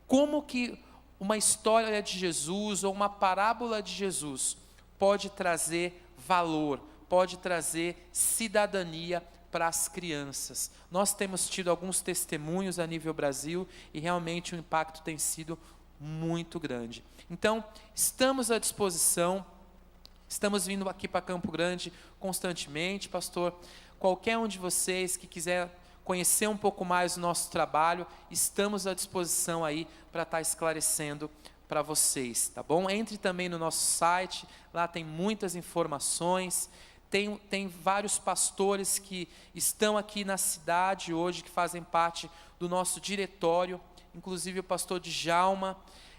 como que uma história de Jesus ou uma parábola de Jesus pode trazer valor, pode trazer cidadania para as crianças. Nós temos tido alguns testemunhos a nível Brasil e realmente o impacto tem sido muito grande. Então, estamos à disposição, estamos vindo aqui para Campo Grande constantemente, pastor. Qualquer um de vocês que quiser conhecer um pouco mais do nosso trabalho, estamos à disposição aí para estar esclarecendo para vocês, tá bom? Entre também no nosso site, lá tem muitas informações. Tem vários pastores que estão aqui na cidade hoje, que fazem parte do nosso diretório, inclusive o pastor Djalma,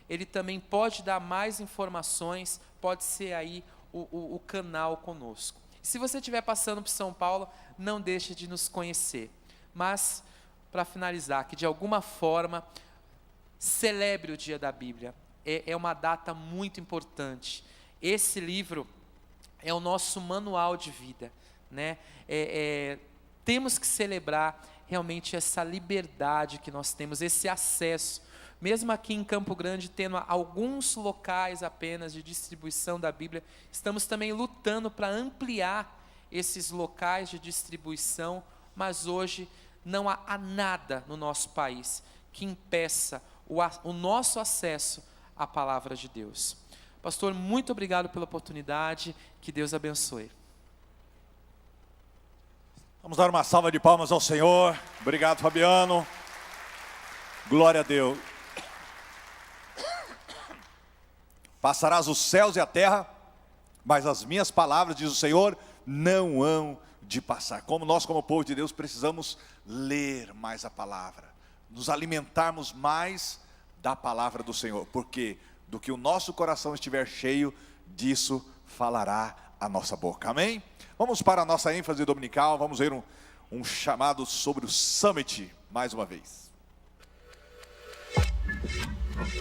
ele também pode dar mais informações, pode ser aí o canal conosco. Se você estiver passando por São Paulo, não deixe de nos conhecer. Mas, para finalizar, que de alguma forma, celebre o Dia da Bíblia. É uma data muito importante. Esse livro é o nosso manual de vida, né? Temos que celebrar realmente essa liberdade que nós temos, esse acesso. Mesmo aqui em Campo Grande, tendo alguns locais apenas de distribuição da Bíblia, estamos também lutando para ampliar esses locais de distribuição, mas hoje não há nada no nosso país que impeça o nosso acesso à palavra de Deus. Pastor, muito obrigado pela oportunidade, que Deus abençoe. Vamos dar uma salva de palmas ao Senhor. Obrigado, Fabiano. Glória a Deus. Passarás os céus e a terra, mas as minhas palavras, diz o Senhor, não hão de passar. Como nós, como povo de Deus, precisamos ler mais a palavra, nos alimentarmos mais da palavra do Senhor, porque do que o nosso coração estiver cheio, disso falará a nossa boca. Amém? Vamos para a nossa ênfase dominical, vamos ver um chamado sobre o Summit, mais uma vez.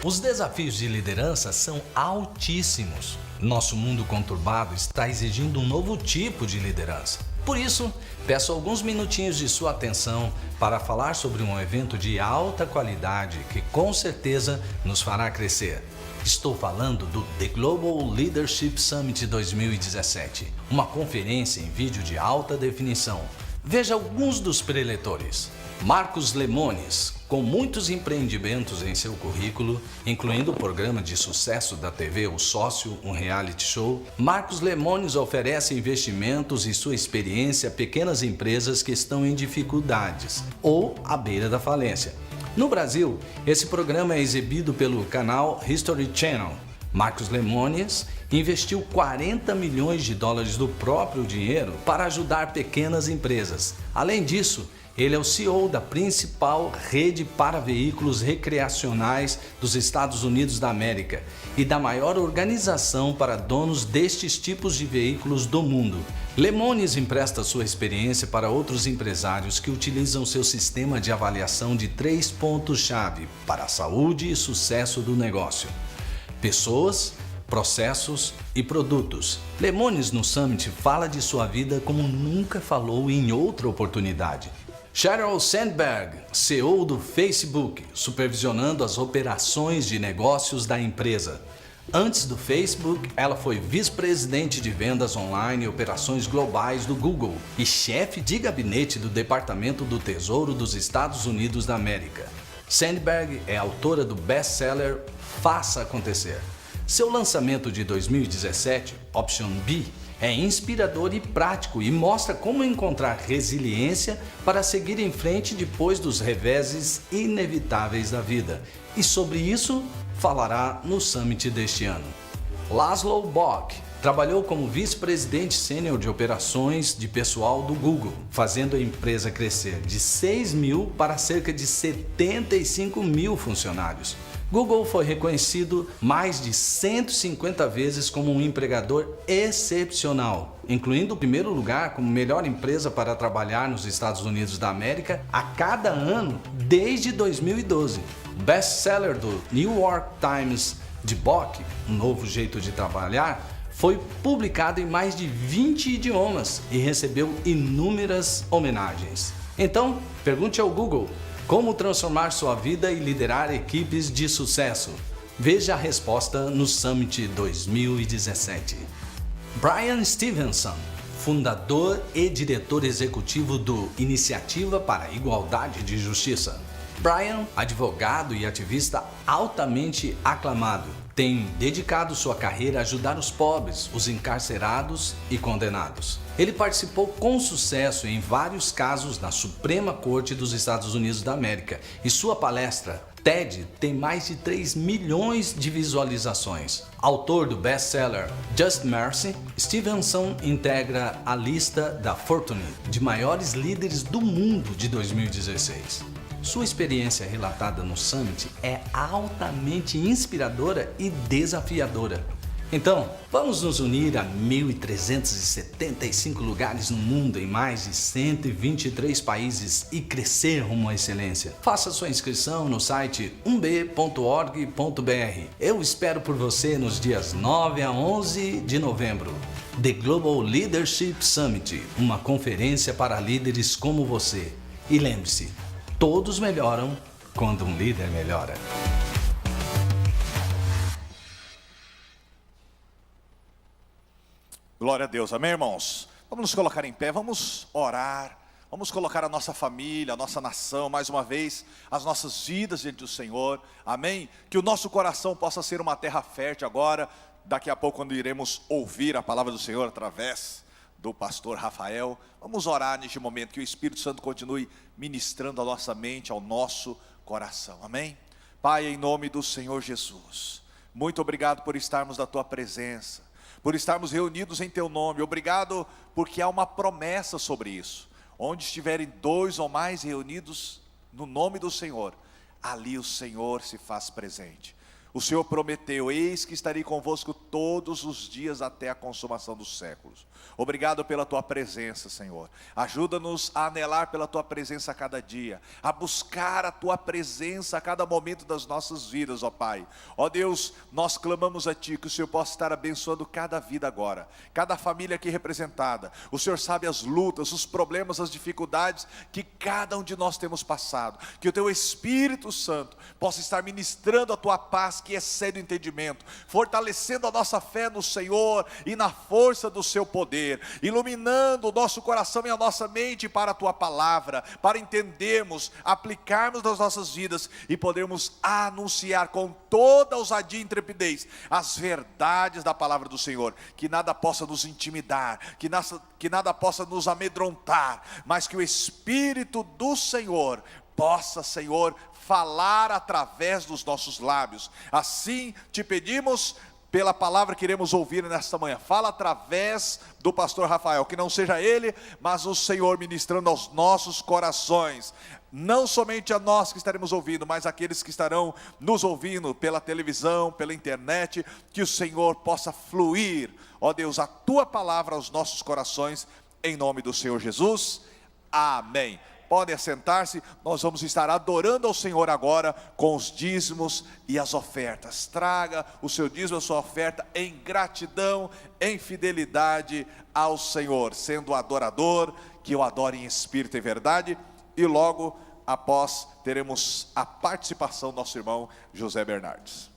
Os desafios de liderança são altíssimos. Nosso mundo conturbado está exigindo um novo tipo de liderança. Por isso, peço alguns minutinhos de sua atenção para falar sobre um evento de alta qualidade que com certeza nos fará crescer. Estou falando do The Global Leadership Summit 2017, uma conferência em vídeo de alta definição. Veja alguns dos preletores. Marcos Lemones, com muitos empreendimentos em seu currículo, incluindo o programa de sucesso da TV O Sócio, um reality show, Marcos Lemones oferece investimentos e sua experiência a pequenas empresas que estão em dificuldades ou à beira da falência. No Brasil, esse programa é exibido pelo canal History Channel. Marcos Lemones investiu $40 milhões do próprio dinheiro para ajudar pequenas empresas. Além disso, ele é o CEO da principal rede para veículos recreacionais dos Estados Unidos da América e da maior organização para donos destes tipos de veículos do mundo. Lemones empresta sua experiência para outros empresários que utilizam seu sistema de avaliação de 3 pontos-chave para a saúde e sucesso do negócio: pessoas, processos e produtos. Lemones no Summit fala de sua vida como nunca falou em outra oportunidade. Sheryl Sandberg, CEO do Facebook, supervisionando as operações de negócios da empresa. Antes do Facebook, ela foi vice-presidente de vendas online e operações globais do Google e chefe de gabinete do Departamento do Tesouro dos Estados Unidos da América. Sandberg é autora do best-seller Faça Acontecer. Seu lançamento de 2017, Option B, é inspirador e prático e mostra como encontrar resiliência para seguir em frente depois dos reveses inevitáveis da vida. E sobre isso falará no Summit deste ano. Laszlo Bock trabalhou como vice-presidente sênior de operações de pessoal do Google, fazendo a empresa crescer de 6 mil para cerca de 75 mil funcionários. Google foi reconhecido mais de 150 vezes como um empregador excepcional, incluindo o primeiro lugar como melhor empresa para trabalhar nos Estados Unidos da América a cada ano desde 2012. O best-seller do New York Times de Bock, Um Novo Jeito de Trabalhar, foi publicado em mais de 20 idiomas e recebeu inúmeras homenagens. Então, pergunte ao Google: Como transformar sua vida e liderar equipes de sucesso? Veja a resposta no Summit 2017. Brian Stevenson, fundador e diretor executivo do Iniciativa para a Igualdade de Justiça. Brian, advogado e ativista altamente aclamado, tem dedicado sua carreira a ajudar os pobres, os encarcerados e condenados. Ele participou com sucesso em vários casos na Suprema Corte dos Estados Unidos da América e sua palestra TED tem mais de 3 milhões de visualizações. Autor do best-seller Just Mercy, Stevenson integra a lista da Fortune de maiores líderes do mundo de 2016. Sua experiência relatada no Summit é altamente inspiradora e desafiadora. Então, vamos nos unir a 1.375 lugares no mundo em mais de 123 países e crescer rumo à excelência. Faça sua inscrição no site 1b.org.br. Eu espero por você nos dias 9 a 11 de novembro. The Global Leadership Summit, uma conferência para líderes como você. E lembre-se, todos melhoram quando um líder melhora. Glória a Deus, amém, irmãos? Vamos nos colocar em pé, vamos orar, vamos colocar a nossa família, a nossa nação, mais uma vez, as nossas vidas diante do Senhor, amém? Que o nosso coração possa ser uma terra fértil agora, daqui a pouco quando iremos ouvir a palavra do Senhor através do pastor Rafael. Vamos orar neste momento, que o Espírito Santo continue ministrando a nossa mente, ao nosso coração, amém? Pai, em nome do Senhor Jesus, muito obrigado por estarmos na Tua presença, por estarmos reunidos em Teu nome. Obrigado porque há uma promessa sobre isso. Onde estiverem 2 ou mais reunidos no nome do Senhor, ali o Senhor se faz presente. O Senhor prometeu: eis que estarei convosco todos os dias até a consumação dos séculos. Obrigado pela Tua presença, Senhor. Ajuda-nos a anelar pela Tua presença a cada dia, a buscar a Tua presença a cada momento das nossas vidas, ó Pai. Ó Deus, nós clamamos a Ti, que o Senhor possa estar abençoando cada vida agora, cada família aqui representada. O Senhor sabe as lutas, os problemas, as dificuldades que cada um de nós temos passado. Que o Teu Espírito Santo possa estar ministrando a Tua paz, que excede o entendimento, fortalecendo a nossa fé no Senhor e na força do Seu poder, iluminando o nosso coração e a nossa mente para a Tua palavra, para entendermos, aplicarmos nas nossas vidas e podermos anunciar com toda ousadia e intrepidez as verdades da palavra do Senhor. Que nada possa nos intimidar, que nada possa nos amedrontar, mas que o Espírito do Senhor possa, Senhor, falar através dos nossos lábios. Assim te pedimos pela palavra que iremos ouvir nesta manhã. Fala através do pastor Rafael, que não seja ele, mas o Senhor ministrando aos nossos corações. Não somente a nós que estaremos ouvindo, mas aqueles que estarão nos ouvindo pela televisão, pela internet. Que o Senhor possa fluir, ó Deus, a Tua palavra aos nossos corações, em nome do Senhor Jesus. Amém. Podem assentar-se, nós vamos estar adorando ao Senhor agora com os dízimos e as ofertas. Traga o seu dízimo, a sua oferta em gratidão, em fidelidade ao Senhor, sendo adorador, que o adore em espírito e verdade. E logo após teremos a participação do nosso irmão José Bernardes.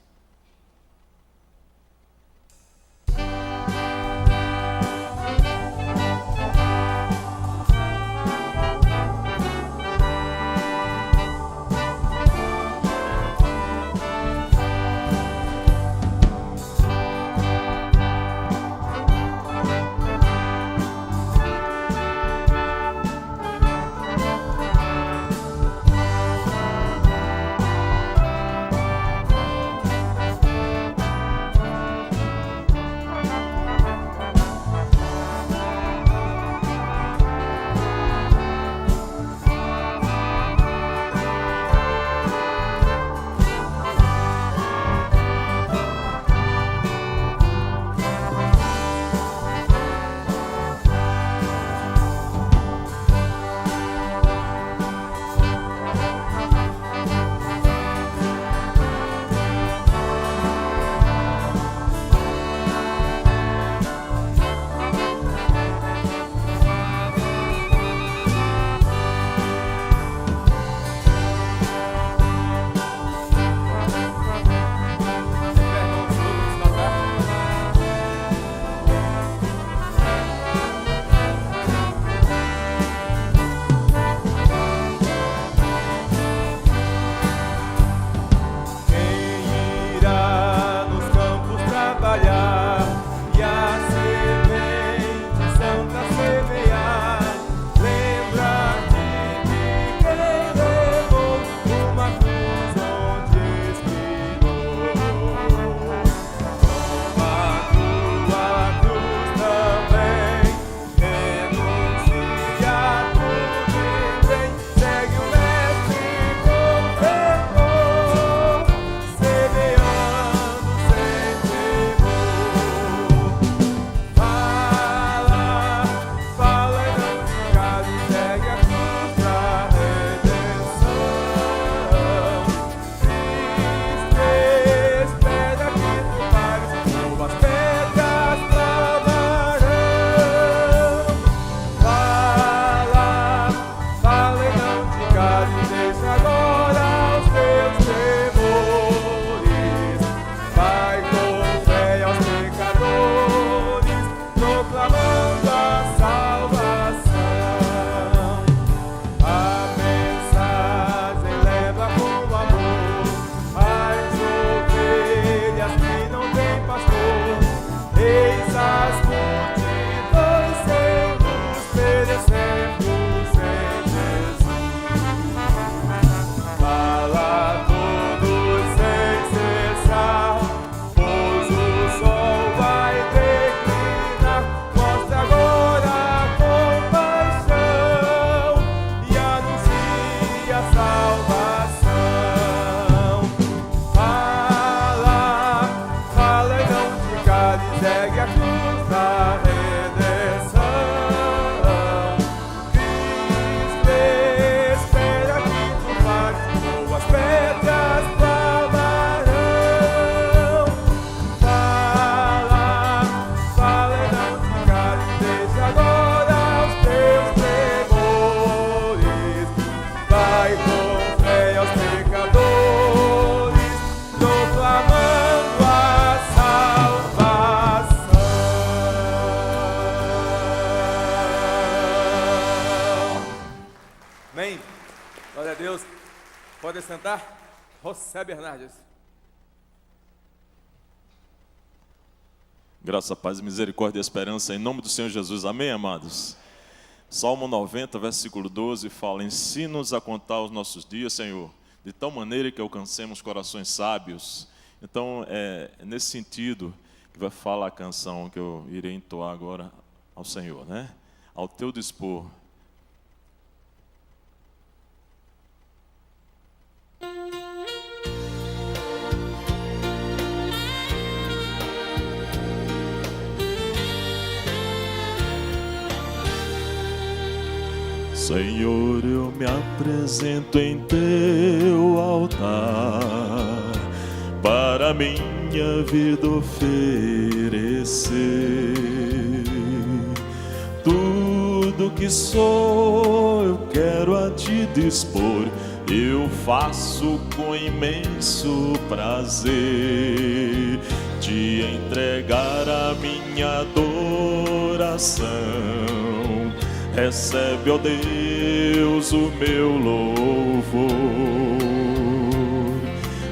pecadores, proclamando a salvação. Amém. Glória a Deus. Pode sentar. José Bernardes. Graça, paz, misericórdia e esperança em nome do Senhor Jesus. Amém, amados? Salmo 90, versículo 12 fala: ensina-nos a contar os nossos dias, Senhor, de tal maneira que alcancemos corações sábios. Então, é nesse sentido que vai falar a canção que eu irei entoar agora ao Senhor, né? Ao teu dispor. Senhor, eu me apresento em teu altar, para minha vida oferecer tudo que sou, eu quero a ti dispor, eu faço com imenso prazer, te entregar a minha adoração. Recebe, ó Deus, o meu louvor.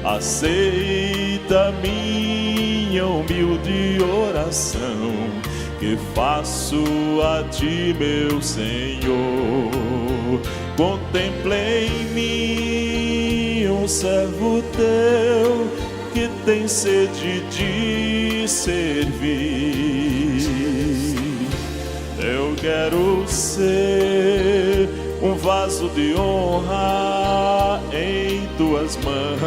Aceita minha humilde oração, que faço a ti, meu Senhor. Contempla em mim um servo teu, que tem sede de servir. Eu quero ser um vaso de honra em tuas mãos.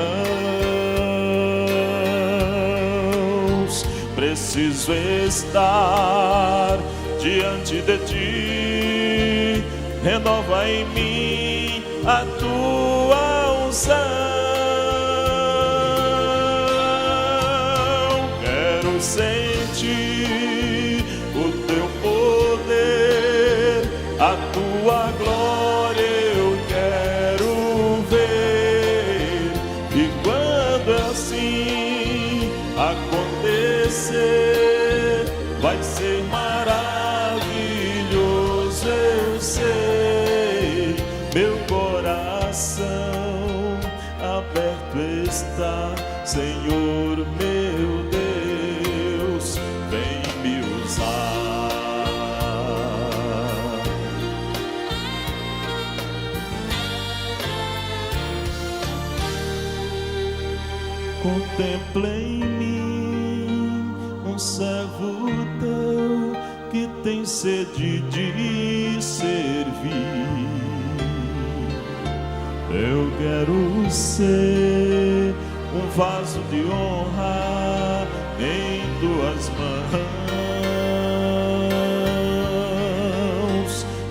Preciso estar diante de ti, renova em mim a tua unção. Quero sentir o teu poder, a tua glória eu quero ver. E quando assim acontecer, vai ser maravilhoso, eu sei. Meu coração aberto está, Senhor meu Deus, vem me usar. Contempla em mim um servo teu, que tem sede de servir. Eu quero ser um vaso de honra em tuas mãos.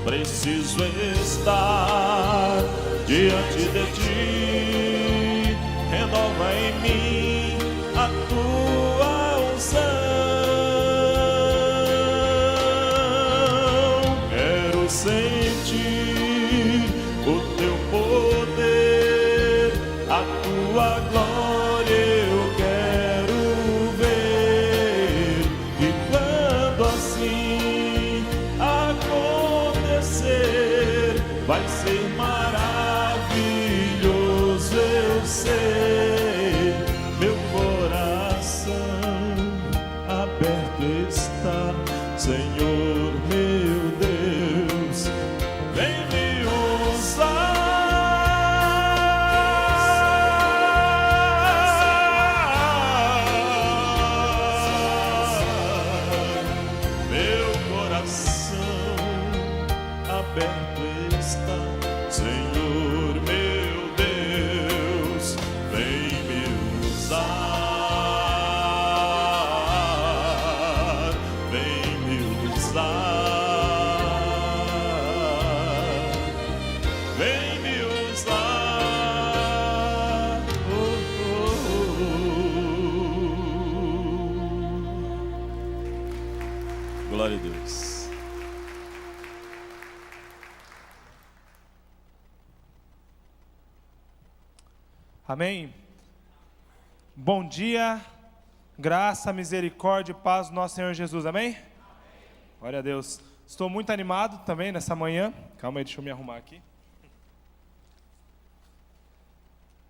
Preciso estar diante de ti, renova em mim a tua unção. Quero sentir o teu poder, a tua glória eu quero ver. E quando assim acontecer, vai ser maravilhoso, eu sei. Meu coração aberto está, Senhor meu Deus, vem me usar. Meu coração aberto está, Senhor meu Deus, vem me usar. Vem me usar. Vem me usar. Oh, oh, oh. Glória a Deus. Amém? Bom dia, graça, misericórdia e paz do nosso Senhor Jesus, amém? Glória a Deus. Estou muito animado também nessa manhã. Calma aí, deixa eu me arrumar aqui.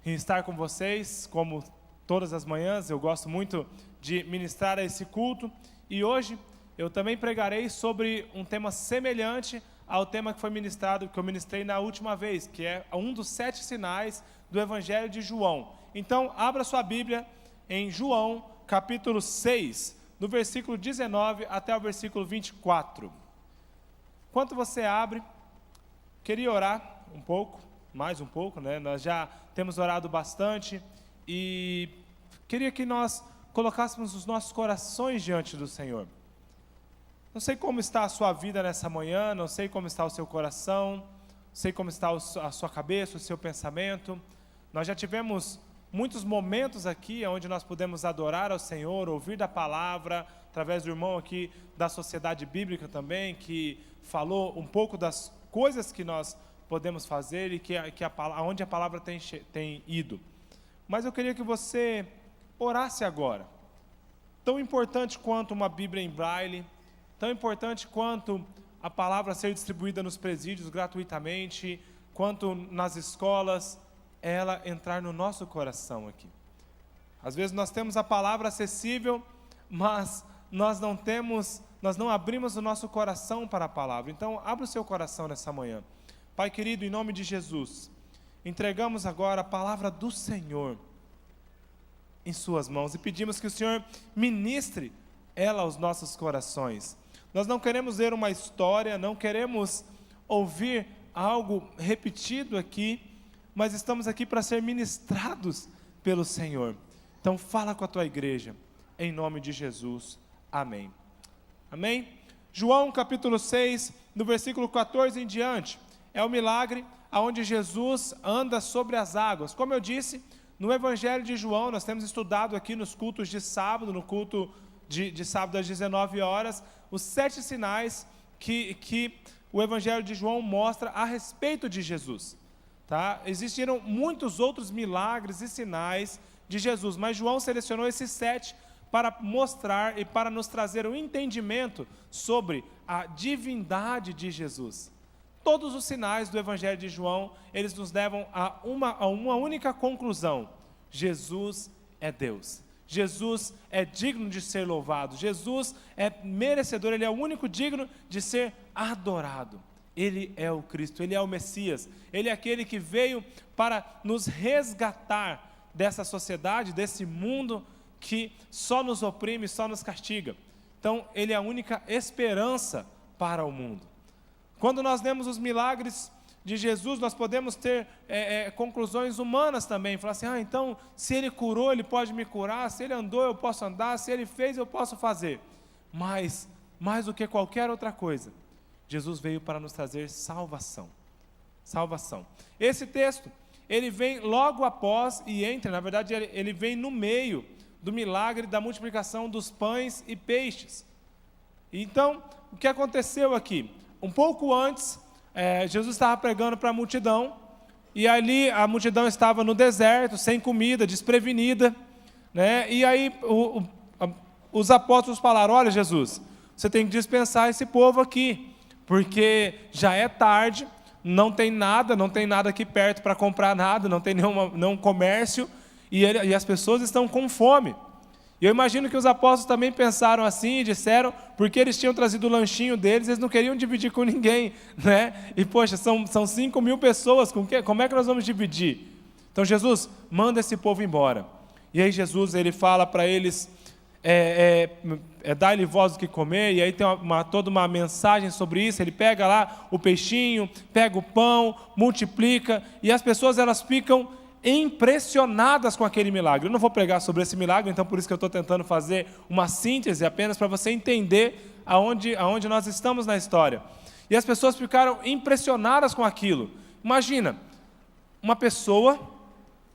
Em estar com vocês, como todas as manhãs, eu gosto muito de ministrar a esse culto. E hoje eu também pregarei sobre um tema semelhante ao tema que foi ministrado, que eu ministrei na última vez, que é um dos 7 sinais do Evangelho de João. Então, abra sua Bíblia em João, capítulo 6, do versículo 19 até o versículo 24. Enquanto você abre, queria orar um pouco, mais um pouco, né? Nós já temos orado bastante e queria que nós colocássemos os nossos corações diante do Senhor. Não sei como está a sua vida nessa manhã, não sei como está o seu coração, não sei como está a sua cabeça, o seu pensamento. Nós já tivemos muitos momentos aqui onde nós pudemos adorar ao Senhor, ouvir da palavra, através do irmão aqui da Sociedade Bíblica também, que falou um pouco das coisas que nós podemos fazer e onde a palavra tem ido. Mas eu queria que você orasse agora. Tão importante quanto uma Bíblia em braille, tão importante quanto a palavra ser distribuída nos presídios gratuitamente, quanto nas escolas, ela entrar no nosso coração aqui. Às vezes nós temos a palavra acessível, mas nós não abrimos o nosso coração para a palavra. Então, abra o seu coração nessa manhã. Pai querido, em nome de Jesus, entregamos agora a palavra do Senhor em suas mãos e pedimos que o Senhor ministre ela aos nossos corações. Nós não queremos ler uma história, não queremos ouvir algo repetido aqui, mas estamos aqui para ser ministrados pelo Senhor. Então fala com a tua igreja, em nome de Jesus, amém. Amém? João capítulo 6, do versículo 14 em diante, é o milagre onde Jesus anda sobre as águas. Como eu disse, no Evangelho de João, nós temos estudado aqui nos cultos de sábado, no culto de sábado às 19 horas, os 7 sinais que o Evangelho de João mostra a respeito de Jesus. Tá? Existiram muitos outros milagres e sinais de Jesus, mas João selecionou esses 7 para mostrar e para nos trazer um entendimento sobre a divindade de Jesus. Todos os sinais do Evangelho de João, eles nos levam a uma única conclusão: Jesus é Deus. Jesus é digno de ser louvado. Jesus é merecedor, Ele é o único digno de ser adorado. Ele é o Cristo, Ele é o Messias, Ele é aquele que veio para nos resgatar dessa sociedade, desse mundo que só nos oprime, só nos castiga. Então, Ele é a única esperança para o mundo. Quando nós lemos os milagres de Jesus, nós podemos ter conclusões humanas também, falar assim, então, se Ele curou, Ele pode me curar, se Ele andou, eu posso andar, se Ele fez, eu posso fazer. Mas, mais do que qualquer outra coisa, Jesus veio para nos trazer salvação. Salvação. Esse texto, ele vem logo após na verdade, ele vem no meio do milagre da multiplicação dos pães e peixes. Então, o que aconteceu aqui? Um pouco antes, Jesus estava pregando para a multidão, e ali a multidão estava no deserto, sem comida, desprevenida, né? E aí os apóstolos falaram, olha Jesus, você tem que dispensar esse povo aqui, porque já é tarde, não tem nada aqui perto para comprar nada, não tem nenhum comércio, e as pessoas estão com fome. E eu imagino que os apóstolos também pensaram assim e disseram, porque eles tinham trazido o lanchinho deles, eles não queriam dividir com ninguém, né? E poxa, são 5.000 pessoas, como é que nós vamos dividir? Então Jesus, manda esse povo embora. E aí Jesus, ele fala para eles, dá-lhe voz do que comer, e aí tem toda uma mensagem sobre isso. Ele pega lá o peixinho, pega o pão, multiplica, e as pessoas elas ficam impressionadas com aquele milagre. Eu não vou pregar sobre esse milagre, então por isso que eu estou tentando fazer uma síntese apenas para você entender aonde nós estamos na história. E as pessoas ficaram impressionadas com aquilo. Imagina, uma pessoa,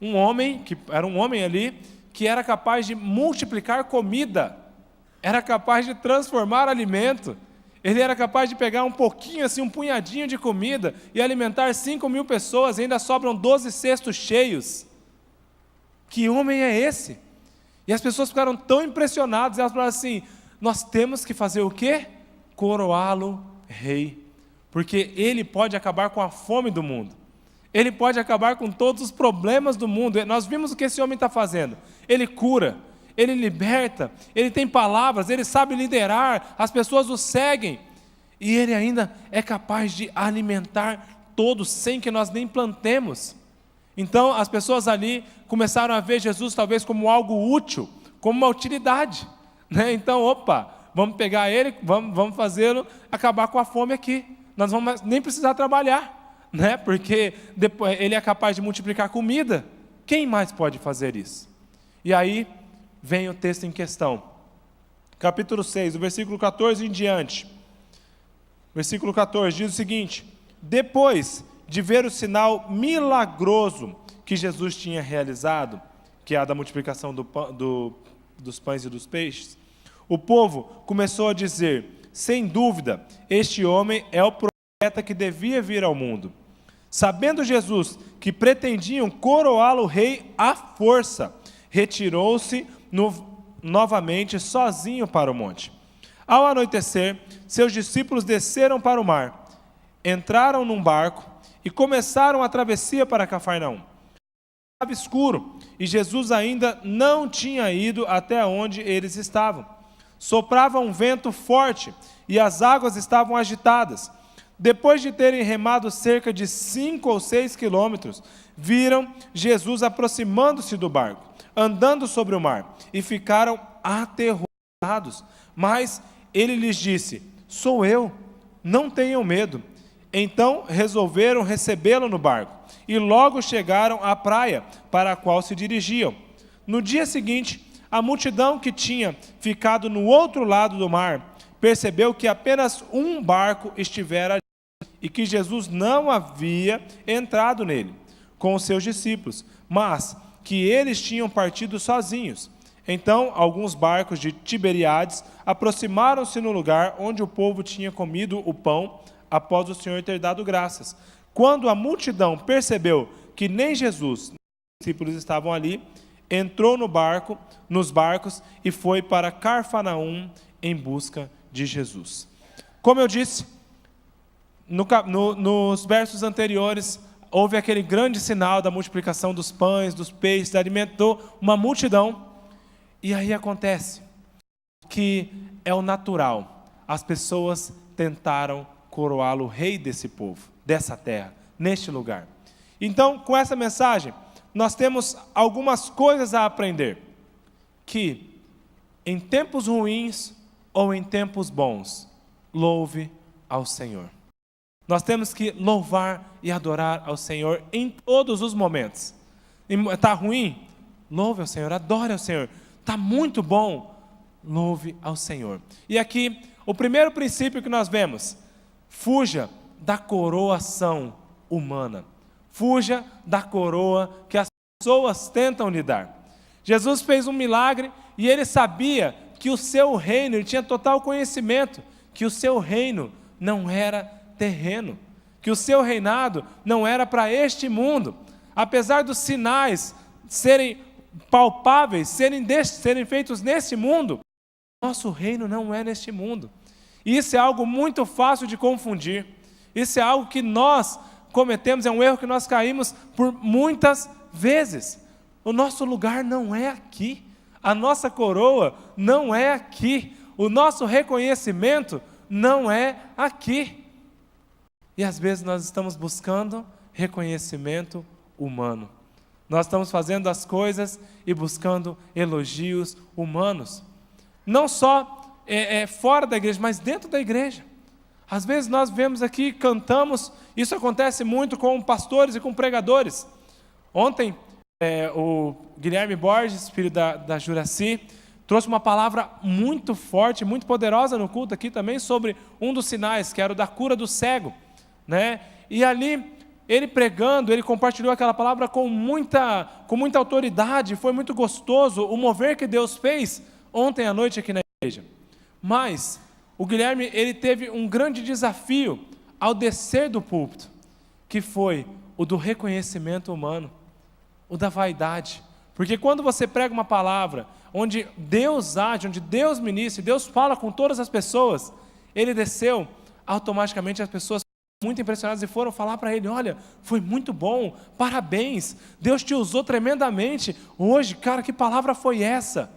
um homem, que era um homem ali, que era capaz de multiplicar comida, era capaz de transformar alimento, ele era capaz de pegar um pouquinho, assim, um punhadinho de comida e alimentar 5.000 pessoas, e ainda sobram 12 cestos cheios. Que homem é esse? E as pessoas ficaram tão impressionadas, elas falaram assim: nós temos que fazer o quê? Coroá-lo rei, porque ele pode acabar com a fome do mundo, ele pode acabar com todos os problemas do mundo. Nós vimos o que esse homem está fazendo, ele cura, ele liberta, ele tem palavras, ele sabe liderar, as pessoas o seguem, e ele ainda é capaz de alimentar todos sem que nós nem plantemos. Então as pessoas ali começaram a ver Jesus talvez como algo útil, como uma utilidade, né? Então, opa, vamos pegar ele, vamos fazê-lo acabar com a fome aqui, nós não vamos nem precisar trabalhar, né? Porque depois ele é capaz de multiplicar comida, quem mais pode fazer isso? E aí vem o texto em questão, capítulo 6, o versículo 14 em diante. Versículo 14 diz o seguinte: depois de ver o sinal milagroso que Jesus tinha realizado, que é a da multiplicação dos pães e dos peixes, o povo começou a dizer: sem dúvida, este homem é o profeta que devia vir ao mundo. Sabendo Jesus que pretendiam coroá-lo rei à força, retirou-se novamente sozinho para o monte. Ao anoitecer, seus discípulos desceram para o mar, entraram num barco e começaram a travessia para Cafarnaum. Estava escuro e Jesus ainda não tinha ido até onde eles estavam. Soprava um vento forte e as águas estavam agitadas. Depois de terem remado cerca de 5 ou 6 quilômetros, viram Jesus aproximando-se do barco, andando sobre o mar, e ficaram aterrorizados. Mas ele lhes disse: sou eu, não tenham medo. Então resolveram recebê-lo no barco, e logo chegaram à praia para a qual se dirigiam. No dia seguinte, a multidão que tinha ficado no outro lado do mar percebeu que apenas um barco estivera ali, e que Jesus não havia entrado nele com os seus discípulos, mas que eles tinham partido sozinhos. Então, alguns barcos de Tiberíades aproximaram-se no lugar onde o povo tinha comido o pão após o Senhor ter dado graças. Quando a multidão percebeu que nem Jesus nem os discípulos estavam ali, entrou nos barcos e foi para Cafarnaum em busca de Jesus. Como eu disse, nos versos anteriores, houve aquele grande sinal da multiplicação dos pães, dos peixes, alimentou uma multidão. E aí acontece que é o natural, as pessoas tentaram coroá-lo rei desse povo, dessa terra, neste lugar. Então, com essa mensagem, nós temos algumas coisas a aprender, que em tempos ruins ou em tempos bons, louve ao Senhor. Nós temos que louvar e adorar ao Senhor em todos os momentos. Está ruim? Louve ao Senhor, adore ao Senhor. Está muito bom? Louve ao Senhor. E aqui, o primeiro princípio que nós vemos: fuja da coroação humana. Fuja da coroa que as pessoas tentam lhe dar. Jesus fez um milagre e ele sabia que o seu reino, ele tinha total conhecimento, que o seu reino não era terreno, que o seu reinado não era para este mundo. Apesar dos sinais serem palpáveis, serem feitos neste mundo, nosso reino não é neste mundo. Isso é algo muito fácil de confundir. Isso é algo que nós cometemos, é um erro que nós caímos por muitas vezes. O nosso lugar não é aqui, a nossa coroa não é aqui, o nosso reconhecimento não é aqui. E às vezes nós estamos buscando reconhecimento humano. Nós estamos fazendo as coisas e buscando elogios humanos. Não só fora da igreja, mas dentro da igreja. Às vezes nós vemos aqui, cantamos, isso acontece muito com pastores e com pregadores. Ontem, o Guilherme Borges, filho da Juraci, trouxe uma palavra muito forte, muito poderosa no culto aqui também, sobre um dos sinais, que era o da cura do cego, né? E ali, ele pregando, ele compartilhou aquela palavra com muita autoridade, foi muito gostoso o mover que Deus fez ontem à noite aqui na igreja. Mas o Guilherme, ele teve um grande desafio ao descer do púlpito, que foi o do reconhecimento humano, o da vaidade, Porque quando você prega uma palavra, onde Deus age, onde Deus ministra, Deus fala com todas as pessoas, ele desceu, automaticamente as pessoas muito impressionadas e foram falar para ele: olha, foi muito bom, parabéns, Deus te usou tremendamente hoje, cara, que palavra foi essa?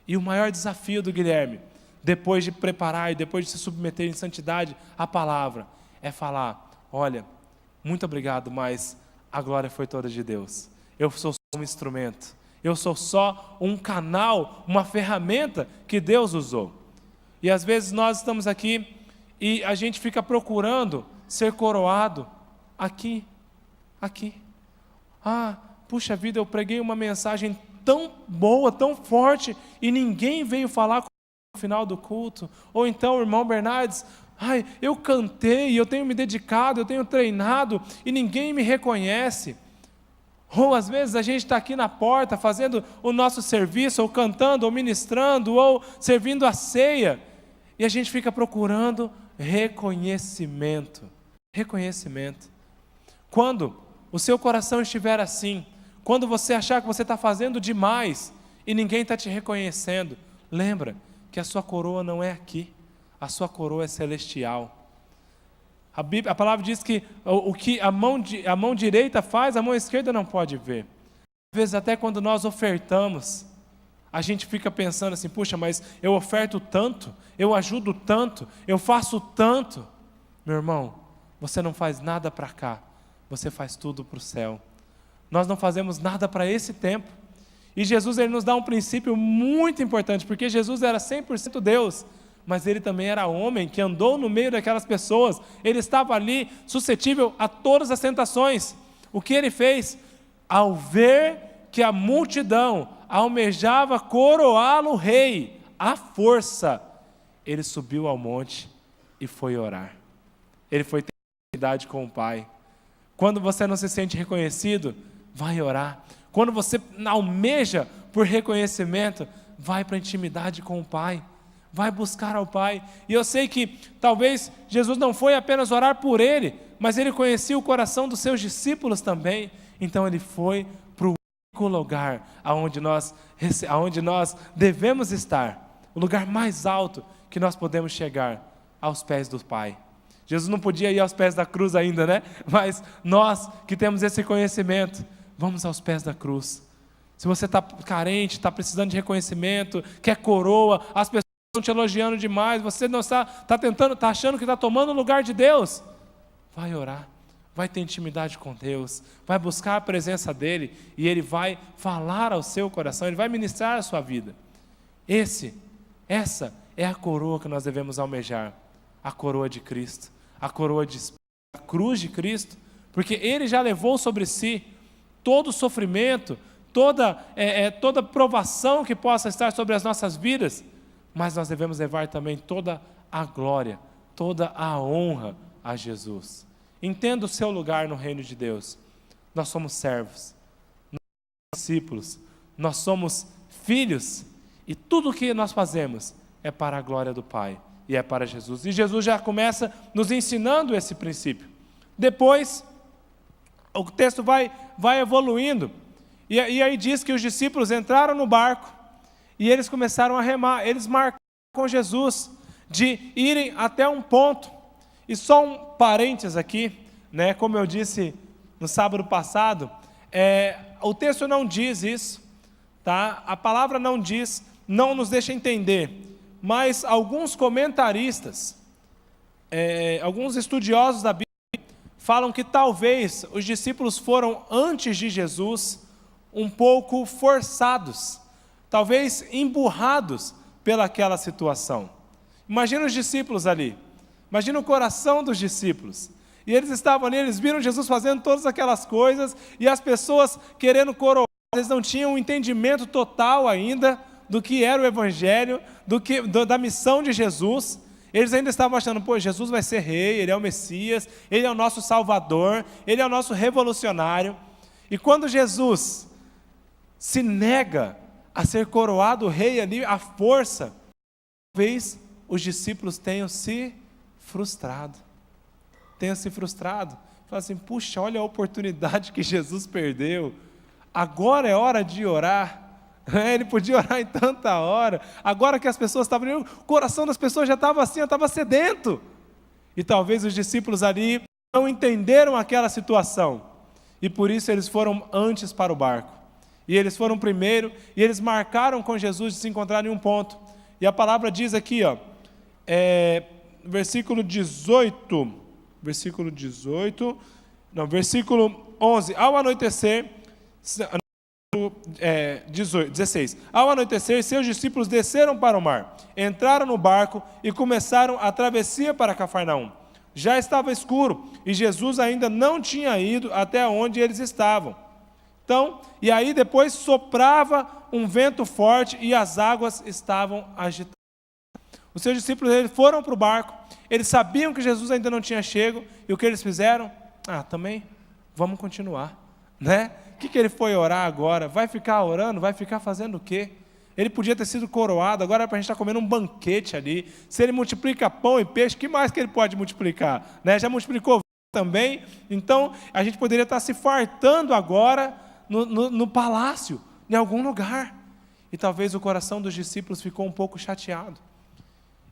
E o maior desafio do Guilherme, depois de preparar e depois de se submeter em santidade à palavra, é falar: olha, muito obrigado, mas a glória foi toda de Deus. Eu sou só um instrumento, eu sou só um canal, uma ferramenta que Deus usou. E às vezes nós estamos aqui e a gente fica procurando ser coroado aqui. Ah, puxa vida, eu preguei uma mensagem tão boa, tão forte, e ninguém veio falar no final do culto. Ou então, o irmão Bernardes: ai, eu cantei, eu tenho me dedicado, eu tenho treinado, e ninguém me reconhece. Ou às vezes a gente está aqui na porta fazendo o nosso serviço, ou cantando, ou ministrando, ou servindo a ceia, e a gente fica procurando reconhecimento. Quando o seu coração estiver assim, quando você achar que você está fazendo demais e ninguém está te reconhecendo, lembra que a sua coroa não é aqui, a sua coroa é celestial. A palavra diz que o que a mão direita faz, a mão esquerda não pode ver. Às vezes até quando nós ofertamos, a gente fica pensando assim: puxa, mas eu oferto tanto, eu ajudo tanto, eu faço tanto. Meu irmão, você não faz nada para cá, você faz tudo para o céu. Nós não fazemos nada para esse tempo. E Jesus, ele nos dá um princípio muito importante, porque Jesus era 100% Deus, mas ele também era homem, que andou no meio daquelas pessoas. Ele estava ali suscetível a todas as tentações. O que ele fez? Ao ver que a multidão almejava coroá-lo rei, à força, ele subiu ao monte e foi orar. Ele foi ter intimidade com o Pai. Quando você não se sente reconhecido, vai orar. Quando você almeja por reconhecimento, vai para a intimidade com o Pai. Vai buscar ao Pai. E eu sei que talvez Jesus não foi apenas orar por ele, mas ele conhecia o coração dos seus discípulos também. Então ele foi para o único lugar aonde nós devemos estar, o lugar mais alto que nós podemos chegar, aos pés do Pai. Jesus não podia ir aos pés da cruz ainda, né? Mas nós que temos esse conhecimento, vamos aos pés da cruz. Se você está carente, está precisando de reconhecimento, quer coroa, as pessoas estão te elogiando demais, você não está achando que está tomando o lugar de Deus, vai orar, vai ter intimidade com Deus, vai buscar a presença dEle, e Ele vai falar ao seu coração, Ele vai ministrar a sua vida. Essa é a coroa que nós devemos almejar, a coroa de Cristo, a coroa de a cruz de Cristo, porque Ele já levou sobre si todo o sofrimento, toda provação que possa estar sobre as nossas vidas, mas nós devemos levar também toda a glória, toda a honra a Jesus. Entenda o seu lugar no reino de Deus. Nós somos servos, nós somos discípulos, nós somos filhos, e tudo o que nós fazemos é para a glória do Pai, e é para Jesus. E Jesus já começa nos ensinando esse princípio. Depois, o texto vai evoluindo, e aí diz que os discípulos entraram no barco, e eles começaram a remar, eles marcaram com Jesus, de irem até um ponto. E só um parênteses aqui, né? Como eu disse no sábado passado, o texto não diz isso, tá? A palavra não diz, não nos deixa entender, mas alguns comentaristas, alguns estudiosos da Bíblia, falam que talvez os discípulos foram, antes de Jesus, um pouco forçados, talvez emburrados pelaquela situação. Imagina os discípulos ali, imagina o coração dos discípulos, e eles estavam ali, eles viram Jesus fazendo todas aquelas coisas, e as pessoas querendo coroar, eles não tinham um entendimento total ainda do que era o Evangelho, da missão de Jesus. Eles ainda estavam achando: pô, Jesus vai ser rei, Ele é o Messias, Ele é o nosso Salvador, Ele é o nosso revolucionário. E quando Jesus se nega a ser coroado rei ali, à força, talvez os discípulos tenham se frustrado. Falam assim: puxa, olha a oportunidade que Jesus perdeu. agora é hora de orar. Ele podia orar em tanta hora. Agora que as pessoas estavam, o coração das pessoas já estava assim, estava sedento. E talvez os discípulos ali não entenderam aquela situação. E por isso eles foram antes para o barco. E eles foram primeiro, e eles marcaram com Jesus de se encontrar em um ponto. E a palavra diz aqui, versículo 11. Ao anoitecer, 16. Ao anoitecer, seus discípulos desceram para o mar, entraram no barco e começaram a travessia para Cafarnaum. Já estava escuro e Jesus ainda não tinha ido até onde eles estavam. Então, e aí depois soprava um vento forte e as águas estavam agitadas. Os seus discípulos eles foram para o barco, eles sabiam que Jesus ainda não tinha chego, e o que eles fizeram? Também vamos continuar, né? O que ele foi orar agora? Vai ficar orando? Vai ficar fazendo o quê? Ele podia ter sido coroado, agora é para a gente estar comendo um banquete ali. Se ele multiplica pão e peixe, o que mais que ele pode multiplicar? Né? Já multiplicou também, então a gente poderia estar se fartando agora no palácio, em algum lugar. E talvez o coração dos discípulos ficou um pouco chateado.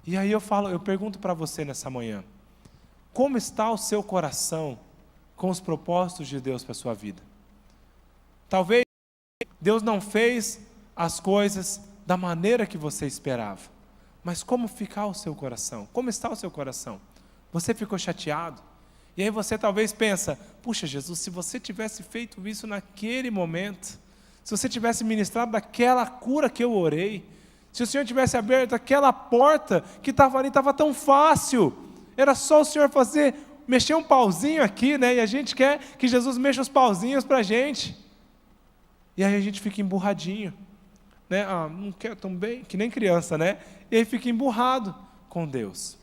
E aí eu pergunto para você nessa manhã, como está o seu coração com os propósitos de Deus para a sua vida? Talvez Deus não fez as coisas da maneira que você esperava, mas como ficar o seu coração? Como está o seu coração? Você ficou chateado? E aí você talvez pensa, puxa Jesus, se você tivesse feito isso naquele momento, se você tivesse ministrado daquela cura que eu orei, se o Senhor tivesse aberto aquela porta que estava ali, estava tão fácil, era só o Senhor mexer um pauzinho aqui, né? E a gente quer que Jesus mexa os pauzinhos para a gente. E aí a gente fica emburradinho, né? Não quero tão bem, que nem criança, né? E aí fica emburrado com Deus.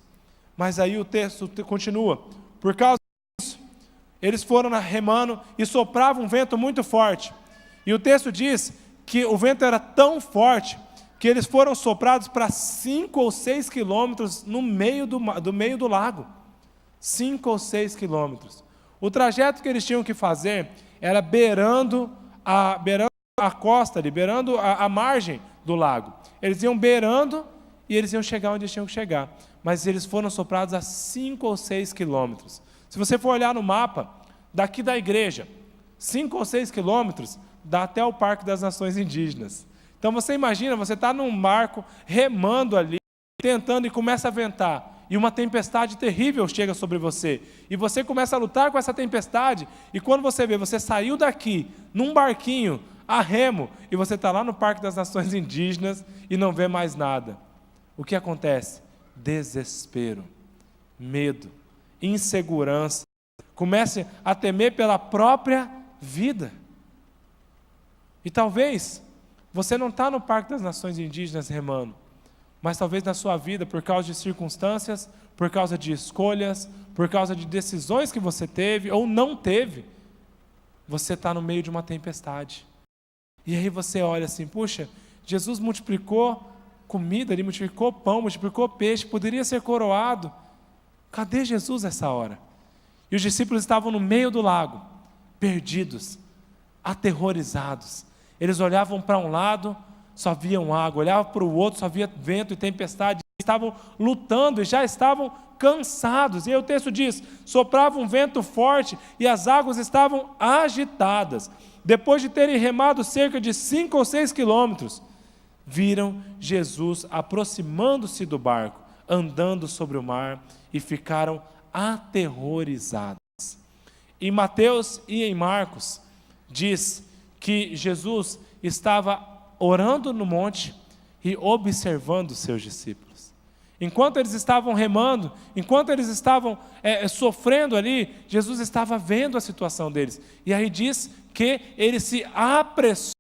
Mas aí o texto continua, por causa disso, eles foram remando e soprava um vento muito forte. E o texto diz que o vento era tão forte que eles foram soprados para 5 ou 6 quilômetros no meio do lago. 5 ou 6 quilômetros. O trajeto que eles tinham que fazer era beirando a costa, beirando a margem do lago. Eles iam beirando e eles iam chegar onde eles tinham que chegar. Mas eles foram soprados a 5 ou 6 quilômetros. Se você for olhar no mapa, daqui da igreja, 5 ou 6 quilômetros, dá até o Parque das Nações Indígenas. Então você imagina, você está num barco, remando ali, tentando, e começa a ventar, e uma tempestade terrível chega sobre você, e você começa a lutar com essa tempestade, e quando você vê, você saiu daqui, num barquinho, a remo, e você está lá no Parque das Nações Indígenas, e não vê mais nada. O que acontece? Desespero, medo, insegurança, comece a temer pela própria vida. E talvez você não está no Parque das Nações Indígenas remando, mas talvez na sua vida, por causa de circunstâncias, por causa de escolhas, por causa de decisões que você teve ou não teve, você está no meio de uma tempestade. E aí você olha assim, puxa, Jesus multiplicou comida, Ele multiplicou pão, multiplicou peixe, poderia ser coroado. Cadê Jesus nessa hora? E os discípulos estavam no meio do lago, perdidos, aterrorizados. Eles olhavam para um lado, só viam água, olhavam para o outro, só via vento e tempestade, estavam lutando e já estavam cansados. E aí o texto diz, soprava um vento forte e as águas estavam agitadas. Depois de terem remado cerca de 5 ou 6 quilômetros, viram Jesus aproximando-se do barco, andando sobre o mar, e ficaram aterrorizados. Em Mateus e em Marcos, diz que Jesus estava orando no monte e observando os seus discípulos. Enquanto eles estavam remando, enquanto eles estavam sofrendo ali, Jesus estava vendo a situação deles. E aí diz que ele se apressou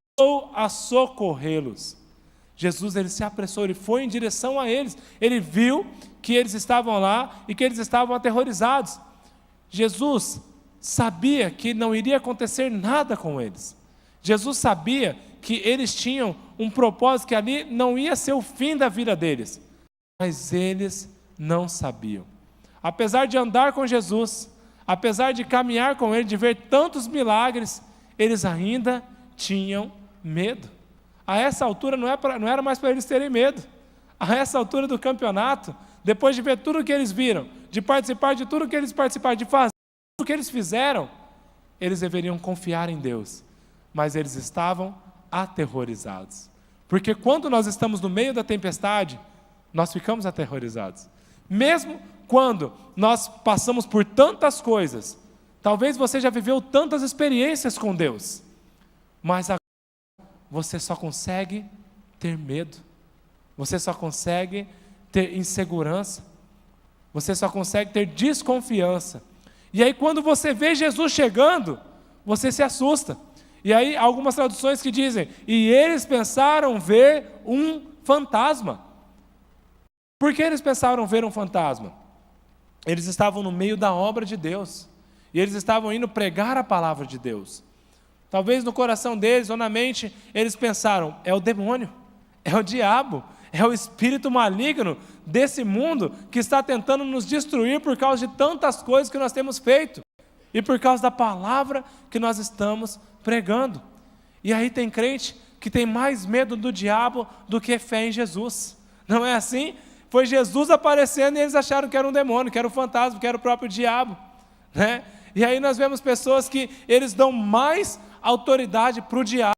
a socorrê-los. Jesus, ele se apressou, ele foi em direção a eles. Ele viu que eles estavam lá e que eles estavam aterrorizados. Jesus sabia que não iria acontecer nada com eles. Jesus sabia que eles tinham um propósito, que ali não ia ser o fim da vida deles. Mas eles não sabiam. Apesar de andar com Jesus, apesar de caminhar com Ele, de ver tantos milagres, eles ainda tinham medo. A essa altura não era mais para eles terem medo. A essa altura do campeonato, depois de ver tudo o que eles viram, de participar de tudo o que eles participaram, de fazer tudo o que eles fizeram, eles deveriam confiar em Deus. Mas eles estavam aterrorizados. Porque quando nós estamos no meio da tempestade, nós ficamos aterrorizados. Mesmo quando nós passamos por tantas coisas, talvez você já viveu tantas experiências com Deus, mas agora você só consegue ter medo, você só consegue ter insegurança, você só consegue ter desconfiança. E aí quando você vê Jesus chegando, você se assusta. E aí algumas traduções que dizem, e eles pensaram ver um fantasma. Por que eles pensaram ver um fantasma? Eles estavam no meio da obra de Deus, e eles estavam indo pregar a palavra de Deus. Talvez no coração deles ou na mente, eles pensaram, é o demônio, é o diabo, é o espírito maligno desse mundo que está tentando nos destruir por causa de tantas coisas que nós temos feito, e por causa da palavra que nós estamos pregando. E aí tem crente que tem mais medo do diabo do que fé em Jesus. Não é assim? Foi Jesus aparecendo e eles acharam que era um demônio, que era um fantasma, que era o próprio diabo, né? E aí nós vemos pessoas que eles dão mais autoridade para o diabo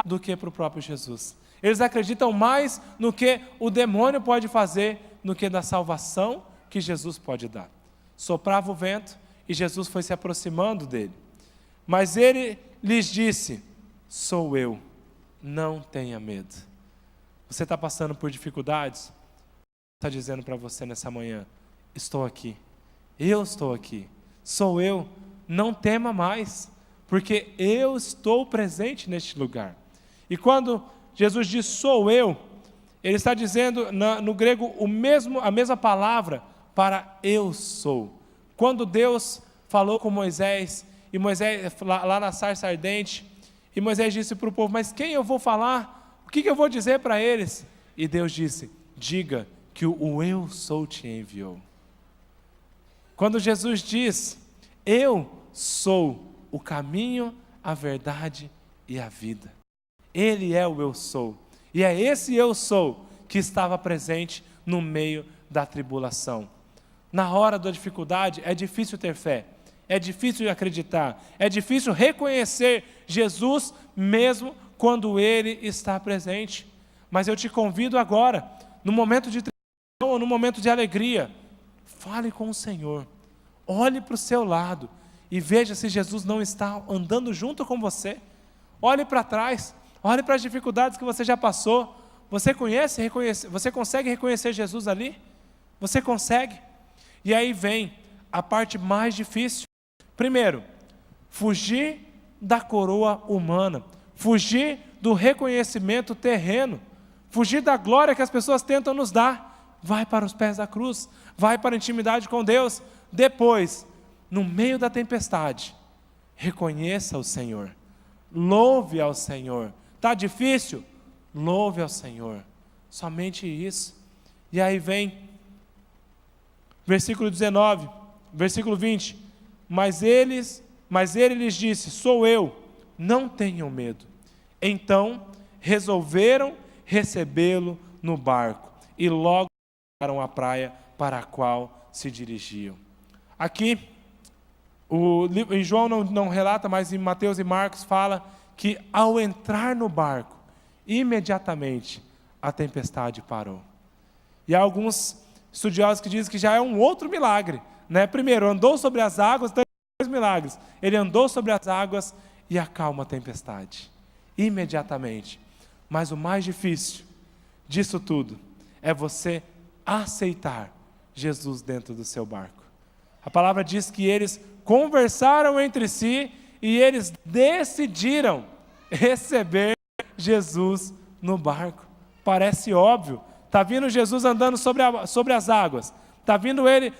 do que para o próprio Jesus. Eles acreditam mais no que o demônio pode fazer do que da salvação que Jesus pode dar. Soprava o vento e Jesus foi se aproximando dele. Mas ele lhes disse, sou eu, não tenha medo. Você está passando por dificuldades? Está dizendo para você nessa manhã, estou aqui, eu estou aqui, sou eu, não tema mais, porque eu estou presente neste lugar. E quando Jesus diz sou eu, ele está dizendo no grego a mesma palavra para eu sou. Quando Deus falou com Moisés, e Moisés lá na sarça ardente, e Moisés disse para o povo, mas quem eu vou falar? O que eu vou dizer para eles? E Deus disse, diga que o eu sou te enviou. Quando Jesus diz, eu sou o caminho, a verdade e a vida. Ele é o eu sou. E é esse eu sou que estava presente no meio da tribulação. Na hora da dificuldade é difícil ter fé, é difícil acreditar, é difícil reconhecer Jesus mesmo quando Ele está presente. Mas eu te convido agora, no momento de tribulação ou no momento de alegria, fale com o Senhor, olhe para o seu lado e veja se Jesus não está andando junto com você. Olhe para trás, olhe para as dificuldades que você já passou. Você consegue reconhecer Jesus ali? Você consegue? E aí vem a parte mais difícil. Primeiro, fugir da coroa humana, fugir do reconhecimento terreno, fugir da glória que as pessoas tentam nos dar. Vai para os pés da cruz, vai para a intimidade com Deus. Depois, no meio da tempestade, reconheça o Senhor, louve ao Senhor. Está difícil? Louve ao Senhor, somente isso. E aí vem, versículo 19, versículo 20, mas ele lhes disse, sou eu, não tenham medo. Então, resolveram recebê-lo no barco, e logo chegaram à praia para a qual se dirigiam. Aqui, em João não relata, mas em Mateus e Marcos fala que ao entrar no barco, imediatamente a tempestade parou. E há alguns estudiosos que dizem que já é um outro milagre, né? Primeiro, andou sobre as águas, então dois milagres. Ele andou sobre as águas e acalma a tempestade, imediatamente. Mas o mais difícil disso tudo é você aceitar Jesus dentro do seu barco. A palavra diz que eles conversaram entre si e eles decidiram receber Jesus no barco. Parece óbvio. Está vindo Jesus andando sobre as águas. Está vindo ele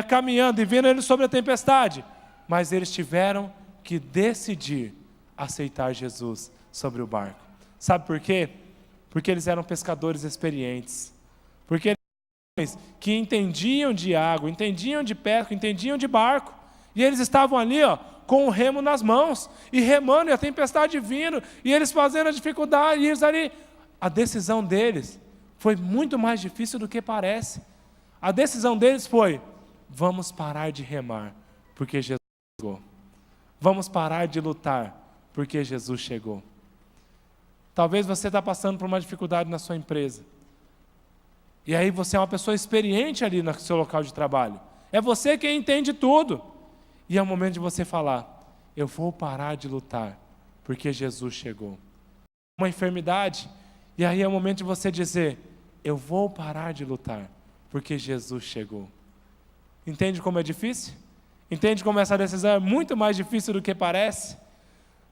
caminhando e vindo ele sobre a tempestade. Mas eles tiveram que decidir aceitar Jesus sobre o barco. Sabe por quê? Porque eles eram pescadores experientes. Porque eles eram homens que entendiam de água, entendiam de pesca, entendiam de barco. E eles estavam ali, ó, com o remo nas mãos, e remando, e a tempestade vindo, e eles fazendo a dificuldade, e eles ali. A decisão deles foi muito mais difícil do que parece. A decisão deles foi: vamos parar de remar, porque Jesus chegou. Vamos parar de lutar, porque Jesus chegou. Talvez você está passando por uma dificuldade na sua empresa. E aí você é uma pessoa experiente ali no seu local de trabalho. É você quem entende tudo. E é o momento de você falar: eu vou parar de lutar, porque Jesus chegou. Uma enfermidade, e aí é o momento de você dizer: eu vou parar de lutar, porque Jesus chegou. Entende como é difícil? Entende como essa decisão é muito mais difícil do que parece?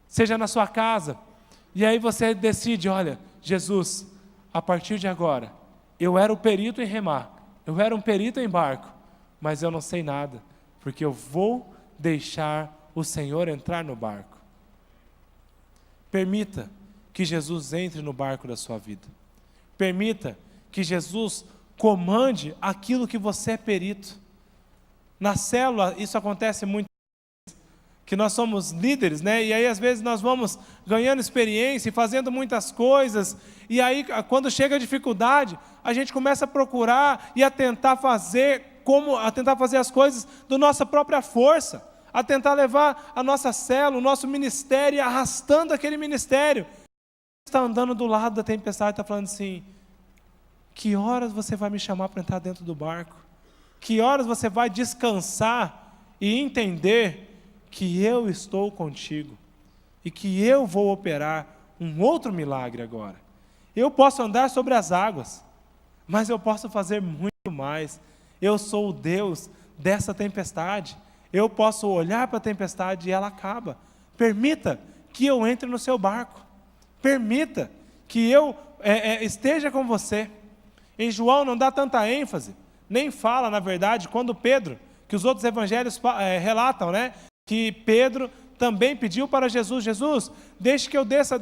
Seja na sua casa, e aí você decide: olha, Jesus, a partir de agora, eu era o perito em remar, eu era um perito em barco, mas eu não sei nada, porque eu vou deixar o Senhor entrar no barco. Permita que Jesus entre no barco da sua vida. Permita que Jesus comande aquilo que você é perito. Na célula, isso acontece muito, que nós somos líderes, né? E aí às vezes nós vamos ganhando experiência e fazendo muitas coisas, e aí quando chega a dificuldade, a gente começa a procurar e a tentar fazer as coisas da nossa própria força, a tentar levar a nossa célula, o nosso ministério, arrastando aquele ministério. Você está andando do lado da tempestade e está falando assim: que horas você vai me chamar para entrar dentro do barco? Que horas você vai descansar e entender que eu estou contigo e que eu vou operar um outro milagre agora? Eu posso andar sobre as águas, mas eu posso fazer muito mais. Eu sou o Deus dessa tempestade. Eu posso olhar para a tempestade e ela acaba. Permita que eu entre no seu barco. Permita que eu esteja com você. Em João não dá tanta ênfase, nem fala, na verdade, quando Pedro, que os outros evangelhos relatam, né, que Pedro também pediu para Jesus: Jesus, deixe que eu desça,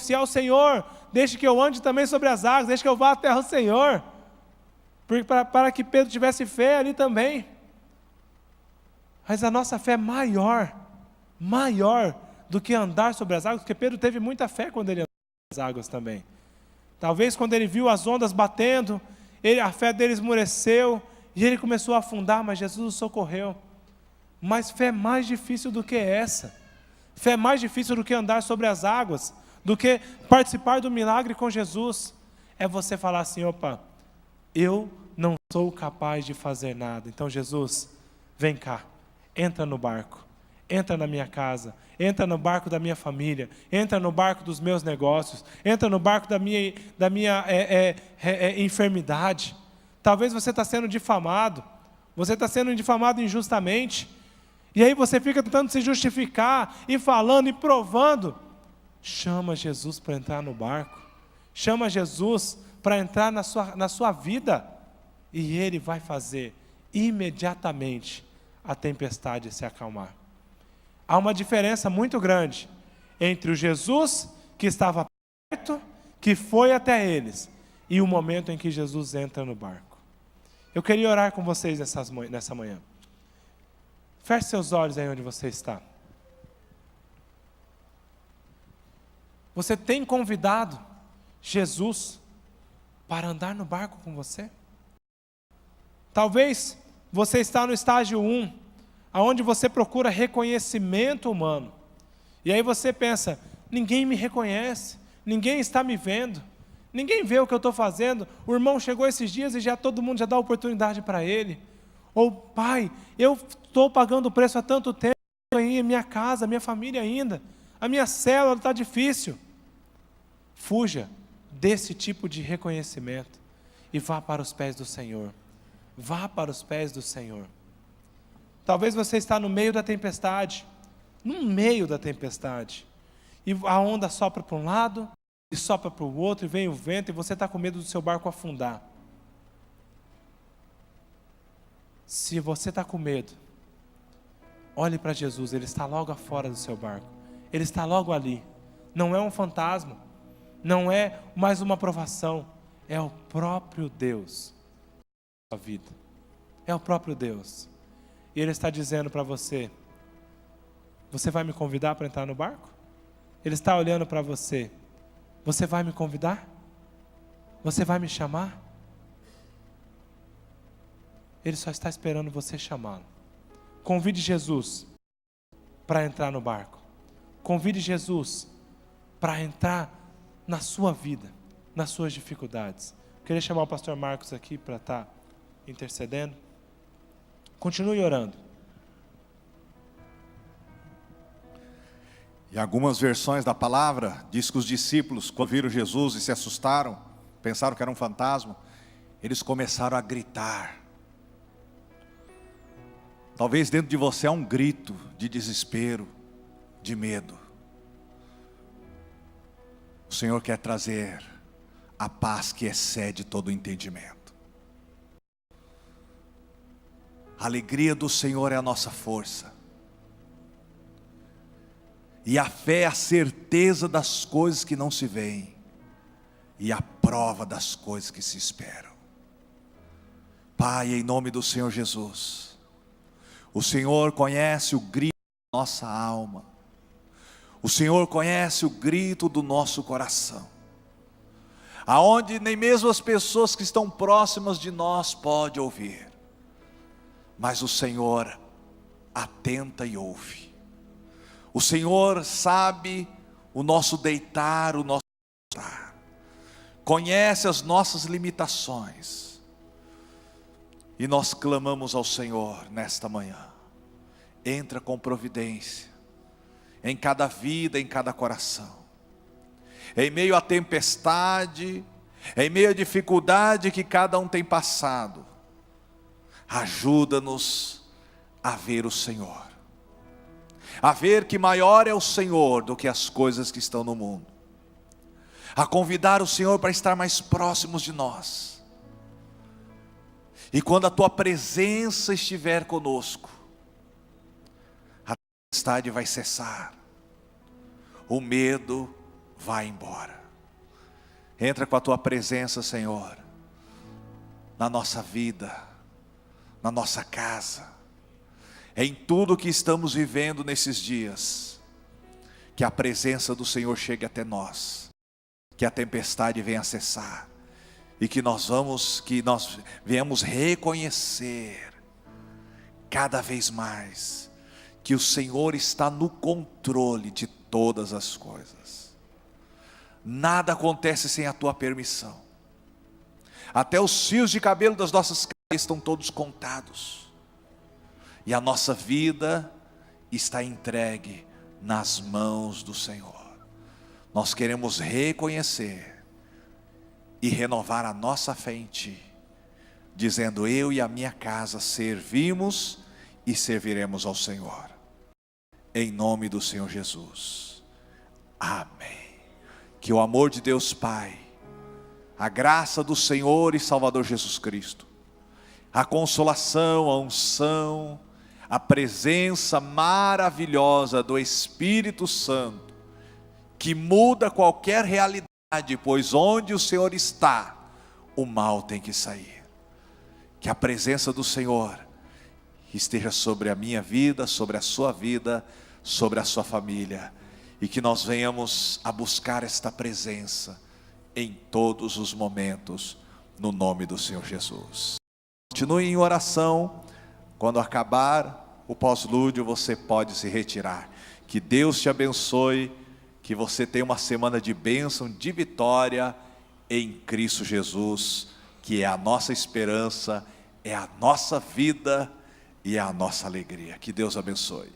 se é o Senhor, deixe que eu ande também sobre as águas, deixe que eu vá até o Senhor. Para que Pedro tivesse fé ali também. Mas a nossa fé é maior do que andar sobre as águas, porque Pedro teve muita fé quando ele andou sobre as águas também. Talvez quando ele viu as ondas batendo, a fé dele esmoreceu, e ele começou a afundar, mas Jesus o socorreu. Mas fé é mais difícil do que essa. Fé é mais difícil do que andar sobre as águas, do que participar do milagre com Jesus. É você falar assim: opa, eu não sou capaz de fazer nada. Então, Jesus, vem cá, entra no barco, entra na minha casa, entra no barco da minha família, entra no barco dos meus negócios, entra no barco da minha enfermidade. Talvez você está sendo difamado, você está sendo difamado injustamente, e aí você fica tentando se justificar, e falando, e provando. Chama Jesus para entrar no barco, chama Jesus para entrar na sua vida, e Ele vai fazer imediatamente a tempestade se acalmar. Há uma diferença muito grande entre o Jesus que estava perto, que foi até eles, e o momento em que Jesus entra no barco. Eu queria orar com vocês nessa manhã. Feche seus olhos aí onde você está. Você tem convidado Jesus para andar no barco com você? Talvez você está no estágio 1, onde você procura reconhecimento humano. E aí você pensa: ninguém me reconhece, ninguém está me vendo, ninguém vê o que eu estou fazendo. O irmão chegou esses dias e todo mundo já dá oportunidade para ele. Ou: pai, eu estou pagando o preço há tanto tempo, em minha casa, minha família ainda, a minha célula está difícil. Fuja desse tipo de reconhecimento e vá para os pés do Senhor. Vá para os pés do Senhor. Talvez você está no meio da tempestade, e a onda sopra para um lado, e sopra para o outro, e vem o vento, e você está com medo do seu barco afundar. Se você está com medo, olhe para Jesus, Ele está logo afora do seu barco, Ele está logo ali. Não é um fantasma, não é mais uma provação, é o próprio Deus da sua vida, é o próprio Deus. e Ele está dizendo para você: você vai me convidar para entrar no barco? Ele está olhando para você: você vai me convidar? Você vai me chamar? Ele só está esperando você chamá-lo. Convide Jesus para entrar no barco. Convide Jesus para entrar na sua vida, nas suas dificuldades. Queria chamar o pastor Marcos aqui para estar intercedendo. Continue orando. Em algumas versões da palavra, diz que os discípulos, quando viram Jesus e se assustaram, pensaram que era um fantasma, eles começaram a gritar. Talvez dentro de você há um grito de desespero, de medo. O Senhor quer trazer a paz que excede todo o entendimento. A alegria do Senhor é a nossa força. E a fé é a certeza das coisas que não se veem, e a prova das coisas que se esperam. Pai, em nome do Senhor Jesus, o Senhor conhece o grito da nossa alma. O Senhor conhece o grito do nosso coração, aonde nem mesmo as pessoas que estão próximas de nós podem ouvir, mas o Senhor atenta e ouve. O Senhor sabe o nosso deitar, o nosso levantar, conhece as nossas limitações, e nós clamamos ao Senhor nesta manhã: entra com providência em cada vida, em cada coração, em meio à tempestade, em meio à dificuldade que cada um tem passado. Ajuda-nos a ver o Senhor, a ver que maior é o Senhor do que as coisas que estão no mundo, a convidar o Senhor para estar mais próximos de nós. E quando a tua presença estiver conosco, a tempestade vai cessar, o medo vai embora. Entra com a tua presença, Senhor, na nossa vida, na nossa casa, em tudo que estamos vivendo nesses dias. Que a presença do Senhor chegue até nós, que a tempestade venha cessar, e que nós venhamos reconhecer cada vez mais que o Senhor está no controle de todas as coisas. Nada acontece sem a tua permissão. Até os fios de cabelo das nossas cabeças estão todos contados, e a nossa vida está entregue nas mãos do Senhor. Nós queremos reconhecer e renovar a nossa fé em Ti, dizendo: eu e a minha casa servimos e serviremos ao Senhor, em nome do Senhor Jesus, amém. Que o amor de Deus Pai, a graça do Senhor e Salvador Jesus Cristo, a consolação, a unção, a presença maravilhosa do Espírito Santo, que muda qualquer realidade, pois onde o Senhor está, o mal tem que sair. Que a presença do Senhor esteja sobre a minha vida, sobre a sua vida, sobre a sua família, e que nós venhamos a buscar esta presença em todos os momentos, no nome do Senhor Jesus. Continue em oração. Quando acabar o pós-lúdio, você pode se retirar. Que Deus te abençoe, que você tenha uma semana de bênção, de vitória em Cristo Jesus, que é a nossa esperança, é a nossa vida e é a nossa alegria. Que Deus abençoe.